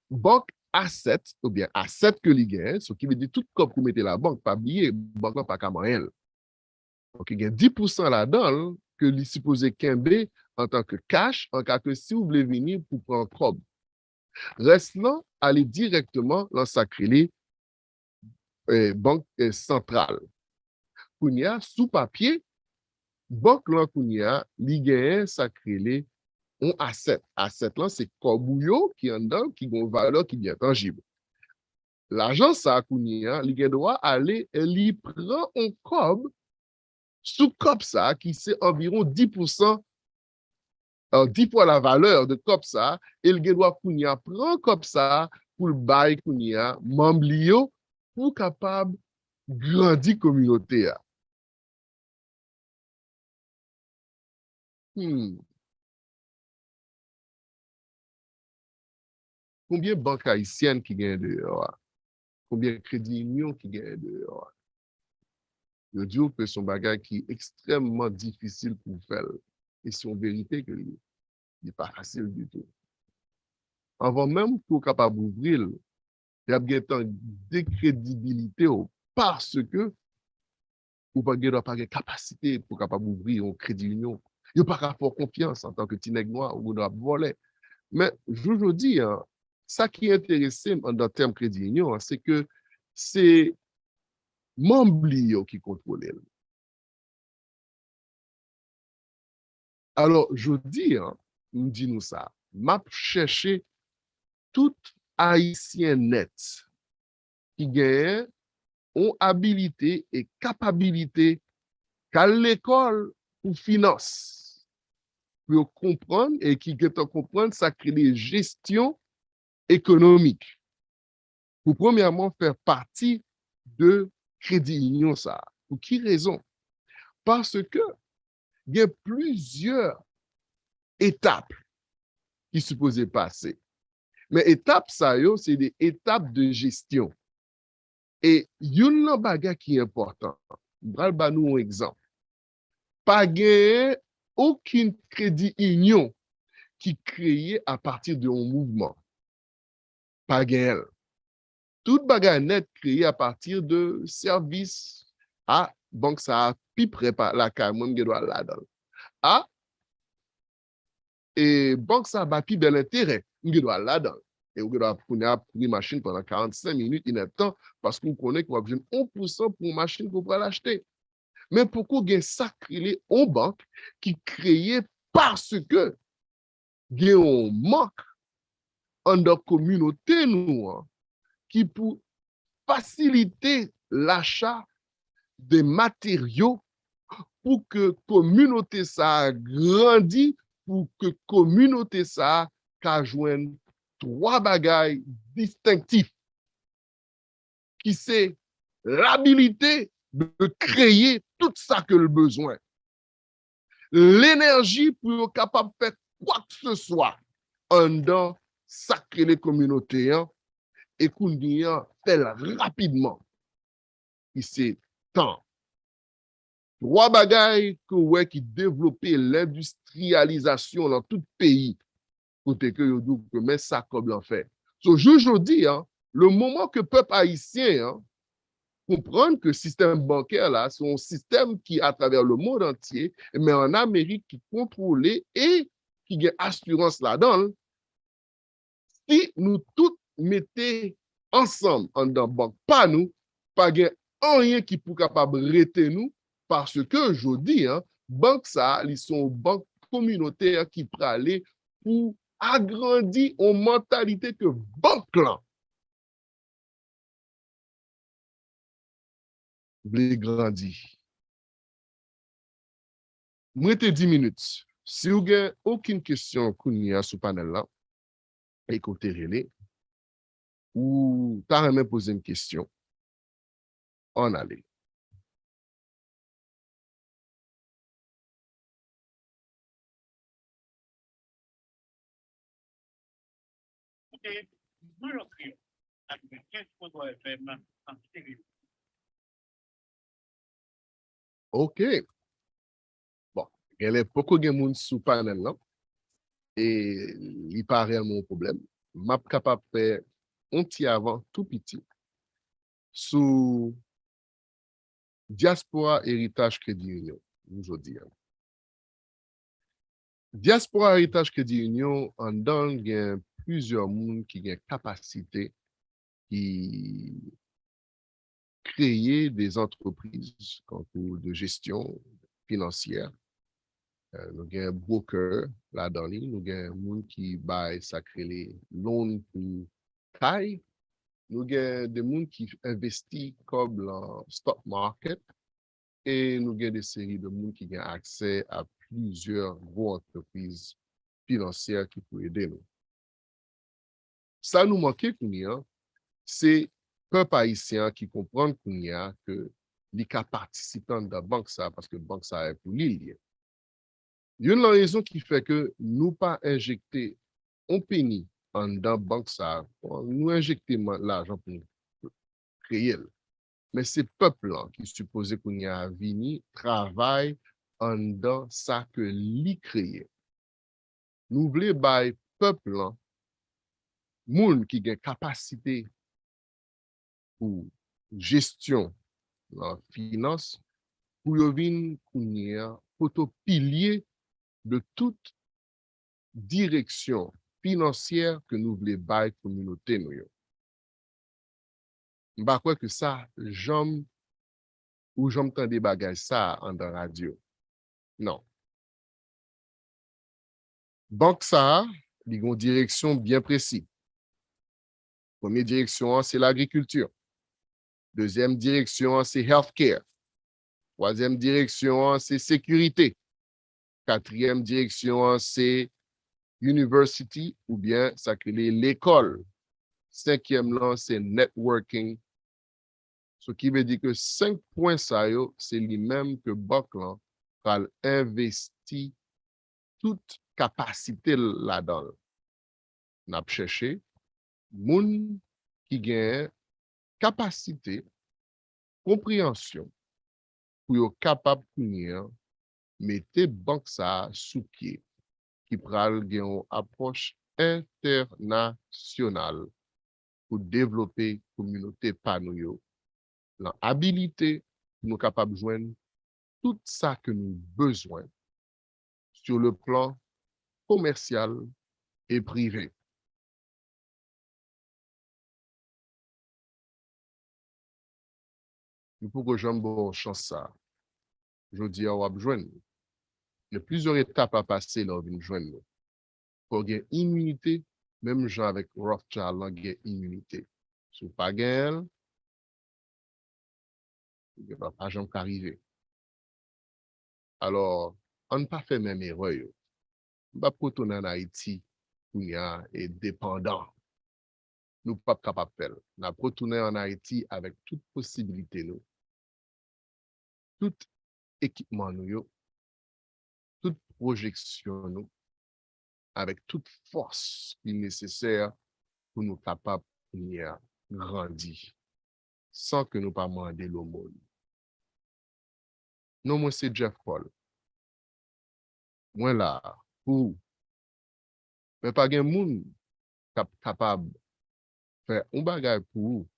banque asset ou bien asset que li gen, ce qui veut dire tout comme vous mettez la banque, pas oublier, banque là pas comme elle. Donc il y a 10% là-dedans que li supposé kembe en tant que cash en cas que si vous voulez venir pour prendre cob. Reste là, aller directement dans sacré banque centrale. Kounia, sous papier, banque là kounia, li gen sacré on asset. Asset là, c'est kobouyo qui en dedans, qui ont valeur qui est tangible. L'argent ça kounia, li gen droit aller et li prend un cob sous cob ça qui c'est environ 10%, 10 fois la valeur de cob ça, et le gen droit kounia prend cob ça pour le bail kounia, memblio pour capable grandir communauté. Combien de banques haïtiennes qui gagnent dehors? Combien de crédits unions qui gagnent dehors? Je dis que c'est un bagage qui est extrêmement difficile pour faire. Et c'est une vérité que n'est pas facile du tout. Avant même qu'on soit capable d'ouvrir, il y a bien une décrédibilité parce que vous n'avez pas de capacité pour capable d'ouvrir un crédit union. Vous n'avez pas avoir confiance en tant que petit nègre noir ou vous doit voler. Mais je vous dis, hein, ça qui est intéressant dans le terme crédit union, c'est que c'est membres qui contrôlent. Alors, je dis, hein, nous disons ça, m'a cherché tout haïtien net qui gagne ont habilité et capacité qu'à l'école pour finance, pour comprendre et qui veut comprendre ça crée des gestions économiques. Pour premièrement faire partie de Crédit Union ça. Pour qui raison? Parce que il y a plusieurs étapes qui supposaient passer. Mais étapes ça yo, c'est des étapes de gestion. Et une bagage qui est important. Bral ba nous un exemple. Pas gagner aucun crédit union qui créé à partir d'un mouvement. Pas gagner. Tout bagage net créé à partir de services à banque ça a pi près par la carte moi doit là-dedans. Ah et banque ça a pi bel intérêt, on doit là-dedans. Et on doit prendre une machine pendant 45 minutes, il y a temps, parce qu'on connaît qu'on va besoin 1% pour une machine pour l'acheter. Mais pourquoi il y a ça créé en banque qui créé parce que il y a un manque en notre communauté nous, qui pour faciliter l'achat des matériaux pour que communauté ça grandit, pour que communauté ça joigne trois bagailles distinctifs qui c'est l'habilité de créer tout ça que le besoin. L'énergie pour être capable de faire quoi que ce soit en dans sacrer les communautés et qu'on fait rapidement. Et c'est temps. Trois bagailles qui développent l'industrialisation dans tout pays. Côté que vous mais ça comme l'en fait. So, je dis, hein, le moment que le peuple haïtien comprendre que le système bancaire, là, c'est un système qui, à travers le monde entier, mais en Amérique, qui contrôle et qui a assurance là-dedans, si nous tous mettons ensemble en dans banque, pas nous, pas rien qui peut capable arrêter nous, parce que je dis, hein, banque ça, ils sont banques communautaires qui peuvent aller pour agrandir en mentalité que banque là. Voulez grandir. Moi, 10 minutes. Si vous n'avez aucune question qu'on y a sous panel là, écoutez relais, ou t'as même posé une question, on allait. OK. Bon, il y a beaucoup de monde sous panel là, et il n'y a pas réellement un problème. Je suis capable de faire un petit avant tout petit sous Diaspora Héritage Crédit Union, aujourd'hui. Diaspora Héritage Crédit Union, en dedans, il y a plusieurs monde qui ont capacité qui créer des entreprises concours de gestion financière. Nous avons un broker là-dedans, nous avons un monde qui bail sacré les loans pour taille. Nous avons des gens qui investissent comme dans stock market et nous avons des séries de gens qui ont accès à plusieurs grosses entreprises financières qui peuvent aider nous. Ça nous manque, c'est peuple haïtien qui comprend que les cas participants de la banque ça parce que la banque ça est pour l'île. Il y a une raison qui fait que nous pas injecter un penny en dans banque ça, nous injecter l'argent pour créer. Mais c'est peuple là qui supposé qu'on y a vini travail en dans ça que li créé. Nous voulons bail peuple là, moun qui a capacité pour gestion la finance pour yo vin kounya poto pilier de toute direction financière que nous voulons bailler communauté nous yo. M'pa croire que ça j'aime ou j'entends des bagages ça en dans radio. Non. Banque ça, il y a une direction bien précise. Première direction c'est l'agriculture. Deuxième direction c'est healthcare. Troisième direction c'est sécurité. Quatrième direction c'est university ou bien ça crée l'école. Cinquième là, c'est networking. Ce qui veut dire que 5 points ça c'est les mêmes que banque là va investir toute capacité là-dedans. On a cherché moun qui gagne capacité, compréhension pour être capable de mettre banque ça sous pied qui pral une approche internationale pour développer communauté panouyo, l'habilité nous capables de joindre tout ça que nous besoin sur le plan commercial et privé. Pour que j'aime bon chance ça, je dis à vous joindre. Il y a plusieurs étapes à passer là, pour joindre. Pour gagner immunité, même gens avec Rothschild, là, gagne immunité. Si vous pas gagné, il n'y a pas jamais arriver. Alors, on ne pas fait même erreur. On ne pas retourner en Haïti où il y a est dépendant. Nous ne sommes pas capables de faire. On a retourné en Haïti avec toute possibilité, nous, tout équipement, nous, toute projection, nous, avec toute force qui est nécessaire pour nous capables de grandir sans que nous pas demander l'aumône. Non, moi, c'est Jeff Paul. Moi, là, pour, mais pas de monde capable de faire un bagage pour vous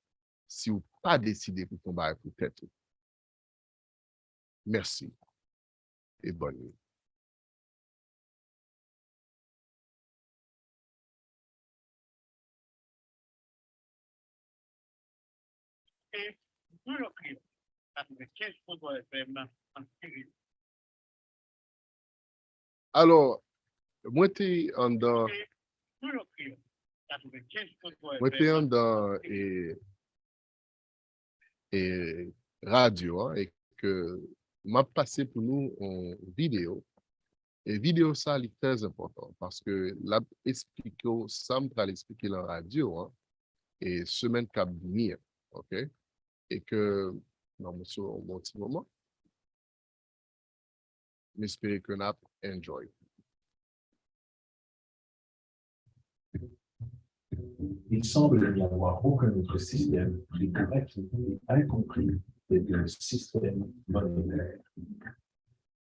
si vous pas décidé pour ton bagage pour tête. Merci et bonne nuit. Alors, moi, t'es en dans, et radio hein, et que m'a passé pour nous en vidéo Et vidéo ça, est très important parce que là, expliquer, ça me va l'expliquer la radio, hein, et semaine qui venir, OK? Et que, non, monsieur, mon petit moment, j'espère que nous enjoy. Il semble n'y avoir aucun autre système plus acquis et incompris que le système monétaire.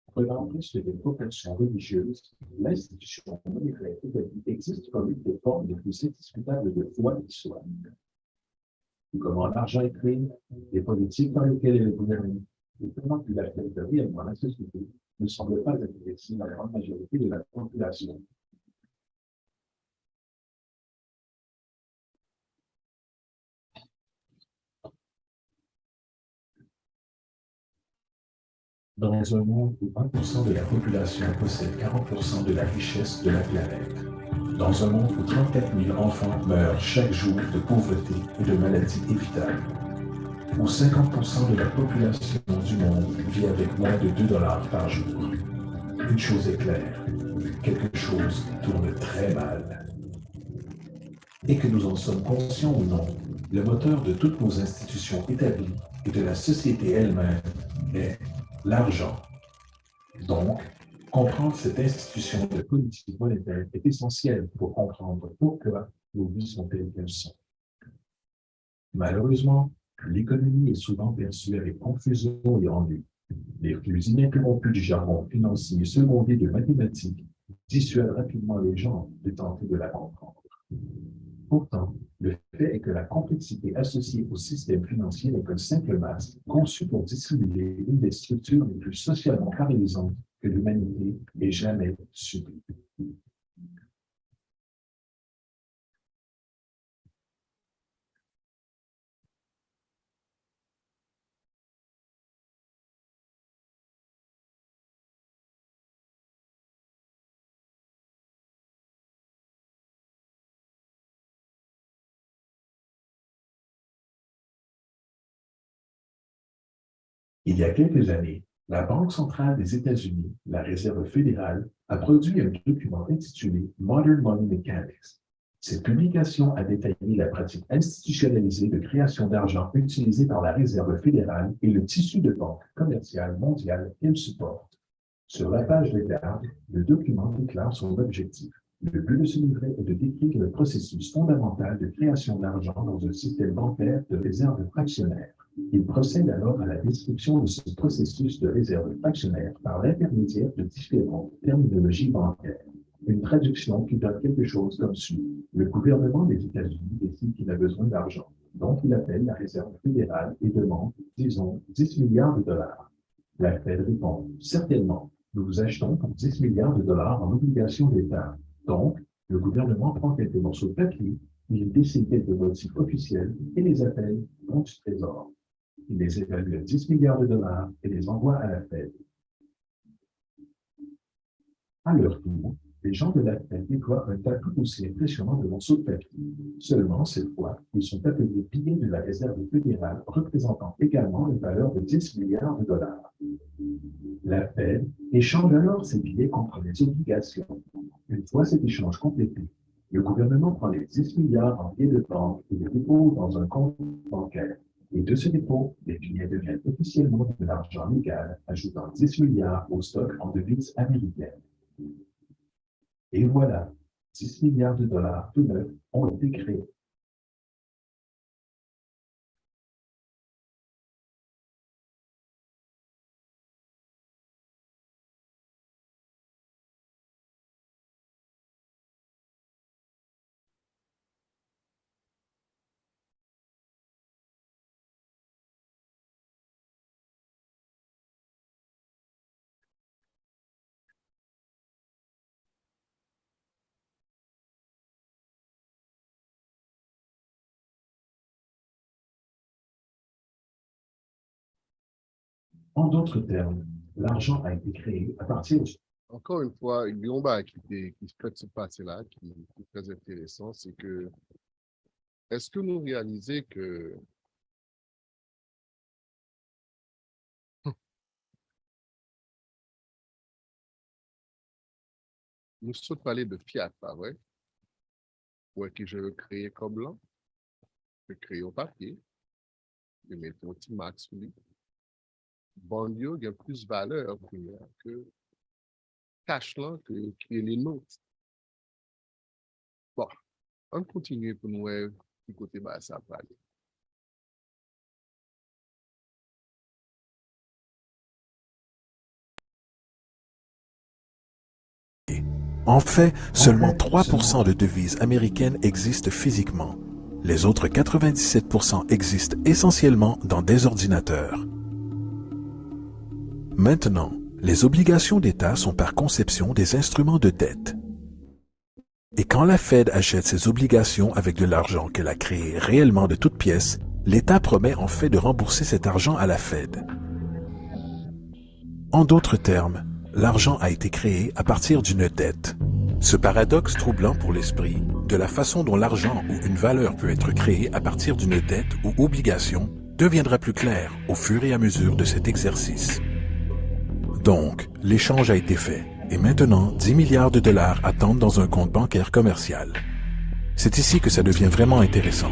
Prenant en plus des proportions religieuses, l'institution monétaire établie existe comme une des formes les plus indiscutables de foi qui soit. Comment l'argent est créé, les politiques dans lesquelles elle est gouvernée, et comment il affecte réellement la société ne semble pas intéresser la grande majorité de la population. Dans un monde où 1% de la population possède 40% de la richesse de la planète, dans un monde où 34 000 enfants meurent chaque jour de pauvreté et de maladies évitables, où 50% de la population du monde vit avec moins de 2 dollars par jour, une chose est claire, quelque chose tourne très mal. Et que nous en sommes conscients ou non, le moteur de toutes nos institutions établies et de la société elle-même est l'argent. Donc, comprendre cette institution de politique monétaire est essentiel pour comprendre pourquoi nos vies sont telles qu'elles sont. Malheureusement, l'économie est souvent perçue avec confusion et ennui. Les flux ininterrompus du jargon financier secondé de mathématiques dissuadent rapidement les gens de tenter de la comprendre. Pourtant, le fait est que la complexité associée au système financier n'est qu'un simple masque conçu pour dissimuler une des structures les plus socialement paralysantes que l'humanité ait jamais subies. Il y a quelques années, la Banque centrale des États-Unis, la Réserve fédérale, a produit un document intitulé Modern Money Mechanics. Cette publication a détaillé la pratique institutionnalisée de création d'argent utilisée par la Réserve fédérale et le tissu de banque commerciale mondiale qu'elle supporte. Sur la page de garde, le document déclare son objectif. Le but de ce livret est de décrire le processus fondamental de création d'argent dans un système bancaire de réserve fractionnaire. Il procède alors à la description de ce processus de réserve fractionnaire par l'intermédiaire de différentes terminologies bancaires. Une traduction qui donne quelque chose comme suit. Le gouvernement des États-Unis décide qu'il a besoin d'argent, donc il appelle la Réserve fédérale et demande, disons, 10 milliards de dollars. La Fed répond, certainement, nous vous achetons pour 10 milliards de dollars en obligations d'État. Donc, le gouvernement prend quelques morceaux de papier, il décide quelques motifs officiels et les appelle fonds du Trésor. Il les évalue à 10 milliards de dollars et les envoie à la Fed. À leur tour, les gens de la Fed déploient un tas tout aussi impressionnant de morceaux de papier. Seulement, cette fois, ils sont appelés billets de la Réserve fédérale représentant également une valeur de 10 milliards de dollars. La Fed échange alors ces billets contre les obligations. Une fois cet échange complété, le gouvernement prend les 10 milliards en billets de banque et les dépose dans un compte bancaire. Et de ce dépôt, les billets deviennent officiellement de l'argent légal, ajoutant 10 milliards au stock en devises américaines. Et voilà, 10 milliards de dollars tout neufs ont été créés. En d'autres termes, l'argent a été créé à partir de... Encore une fois, il y a un qui fait ce passé-là, qui est très intéressant, c'est que est-ce que nous réalisons que nous sommes parlé de fiat, pas vrai? Ouais, que je veux créer comme là, je crée au papier, je mets un petit max sur lui. Bon, il y a plus valeur que cash là, que les notes. Bon, on continue pour nous voir du côté bas ça va aller. En fait, seulement 3% de devises américaines existent physiquement. Les autres 97% existent essentiellement dans des ordinateurs. Maintenant, les obligations d'État sont par conception des instruments de dette. Et quand la Fed achète ses obligations avec de l'argent qu'elle a créé réellement de toutes pièces, l'État promet en fait de rembourser cet argent à la Fed. En d'autres termes, l'argent a été créé à partir d'une dette. Ce paradoxe troublant pour l'esprit, de la façon dont l'argent ou une valeur peut être créée à partir d'une dette ou obligation, deviendra plus clair au fur et à mesure de cet exercice. Donc, l'échange a été fait, et maintenant 10 milliards de dollars attendent dans un compte bancaire commercial. C'est ici que ça devient vraiment intéressant.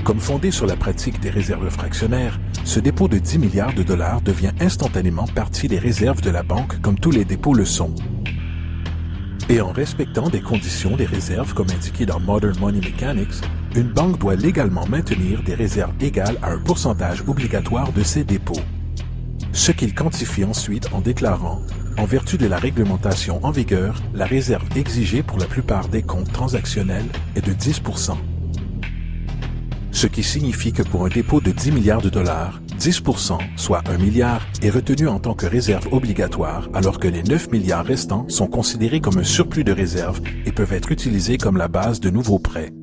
Comme fondé sur la pratique des réserves fractionnaires, ce dépôt de 10 milliards de dollars devient instantanément partie des réserves de la banque comme tous les dépôts le sont. Et en respectant des conditions des réserves comme indiqué dans Modern Money Mechanics, une banque doit légalement maintenir des réserves égales à un pourcentage obligatoire de ses dépôts. Ce qu'il quantifie ensuite en déclarant, en vertu de la réglementation en vigueur, la réserve exigée pour la plupart des comptes transactionnels est de 10%. Ce qui signifie que pour un dépôt de 10 milliards de dollars, 10%, soit 1 milliard, est retenu en tant que réserve obligatoire, alors que les 9 milliards restants sont considérés comme un surplus de réserve et peuvent être utilisés comme la base de nouveaux prêts.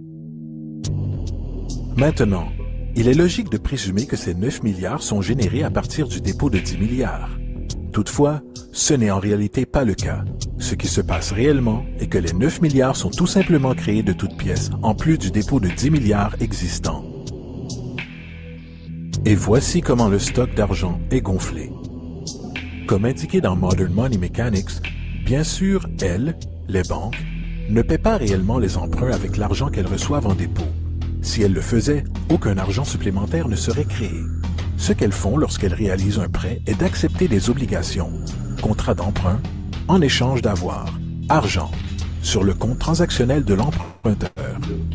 Maintenant, il est logique de présumer que ces 9 milliards sont générés à partir du dépôt de 10 milliards. Toutefois, ce n'est en réalité pas le cas. Ce qui se passe réellement est que les 9 milliards sont tout simplement créés de toutes pièces, en plus du dépôt de 10 milliards existant. Et voici comment le stock d'argent est gonflé. Comme indiqué dans Modern Money Mechanics, bien sûr, elles, les banques, ne paient pas réellement les emprunts avec l'argent qu'elles reçoivent en dépôt. Si elles le faisaient, aucun argent supplémentaire ne serait créé. Ce qu'elles font lorsqu'elles réalisent un prêt est d'accepter des obligations, contrats d'emprunt, en échange d'avoir argent sur le compte transactionnel de l'emprunteur.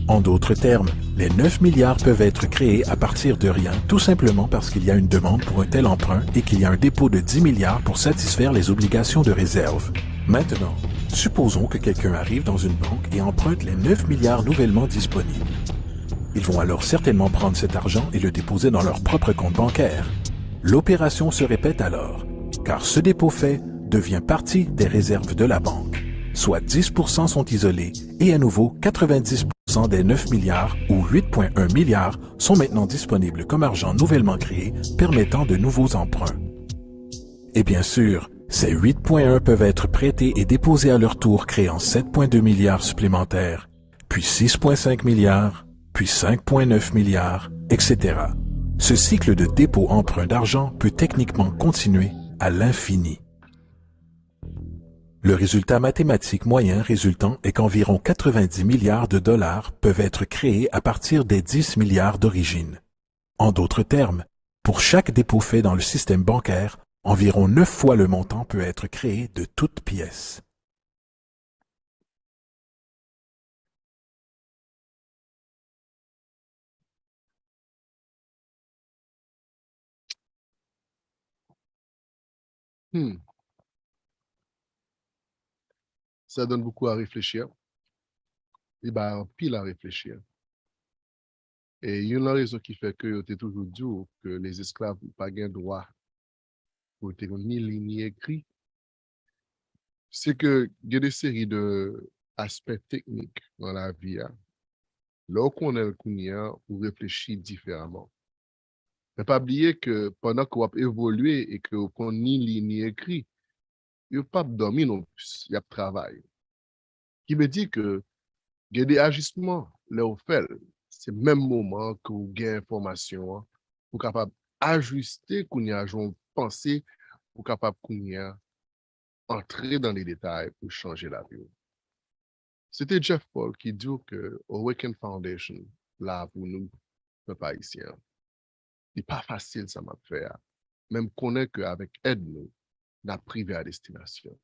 En d'autres termes, les 9 milliards peuvent être créés à partir de rien, tout simplement parce qu'il y a une demande pour un tel emprunt et qu'il y a un dépôt de 10 milliards pour satisfaire les obligations de réserve. Maintenant, supposons que quelqu'un arrive dans une banque et emprunte les 9 milliards nouvellement disponibles. Ils vont alors certainement prendre cet argent et le déposer dans leur propre compte bancaire. L'opération se répète alors, car ce dépôt fait devient partie des réserves de la banque. Soit 10% sont isolés et à nouveau 90% des 9 milliards ou 8,1 milliards sont maintenant disponibles comme argent nouvellement créé permettant de nouveaux emprunts. Et bien sûr, ces 8,1 peuvent être prêtés et déposés à leur tour créant 7,2 milliards supplémentaires, puis 6,5 milliards, puis 5,9 milliards, etc. Ce cycle de dépôt-emprunt d'argent peut techniquement continuer à l'infini. Le résultat mathématique moyen résultant est qu'environ 90 milliards de dollars peuvent être créés à partir des 10 milliards d'origine. En d'autres termes, pour chaque dépôt fait dans le système bancaire, environ 9 fois le montant peut être créé de toutes pièces. Hmm. Ça donne beaucoup à réfléchir. Et ben, pile à réfléchir. Et il y a une raison qui fait que tu toujours dit que les esclaves n'ont pas de droit pour ni ligne écrit. C'est que il y a des séries d'aspects techniques dans la vie. Là qu'on est le Kounia, on réfléchit différemment. Ne pas oublier que pendant qu'on a évolué et qu'on ni ligne écrit, il n'y a pas dormi non plus, il y a travail. Qui me dit que il y a des agissements, là au fait, c'est le même moment que vous gagnez information, pour capable ajuster qu'on y a pensé, pour capable qu'on y a entrer dans les détails pour changer la vie. C'était Jeff Paul qui dit que Awaken Foundation, là, pour nous, peuple haïtien, n'est pas facile, ça m'a fait. Même connaître qu'avec aide, nous, n'a privé à destination.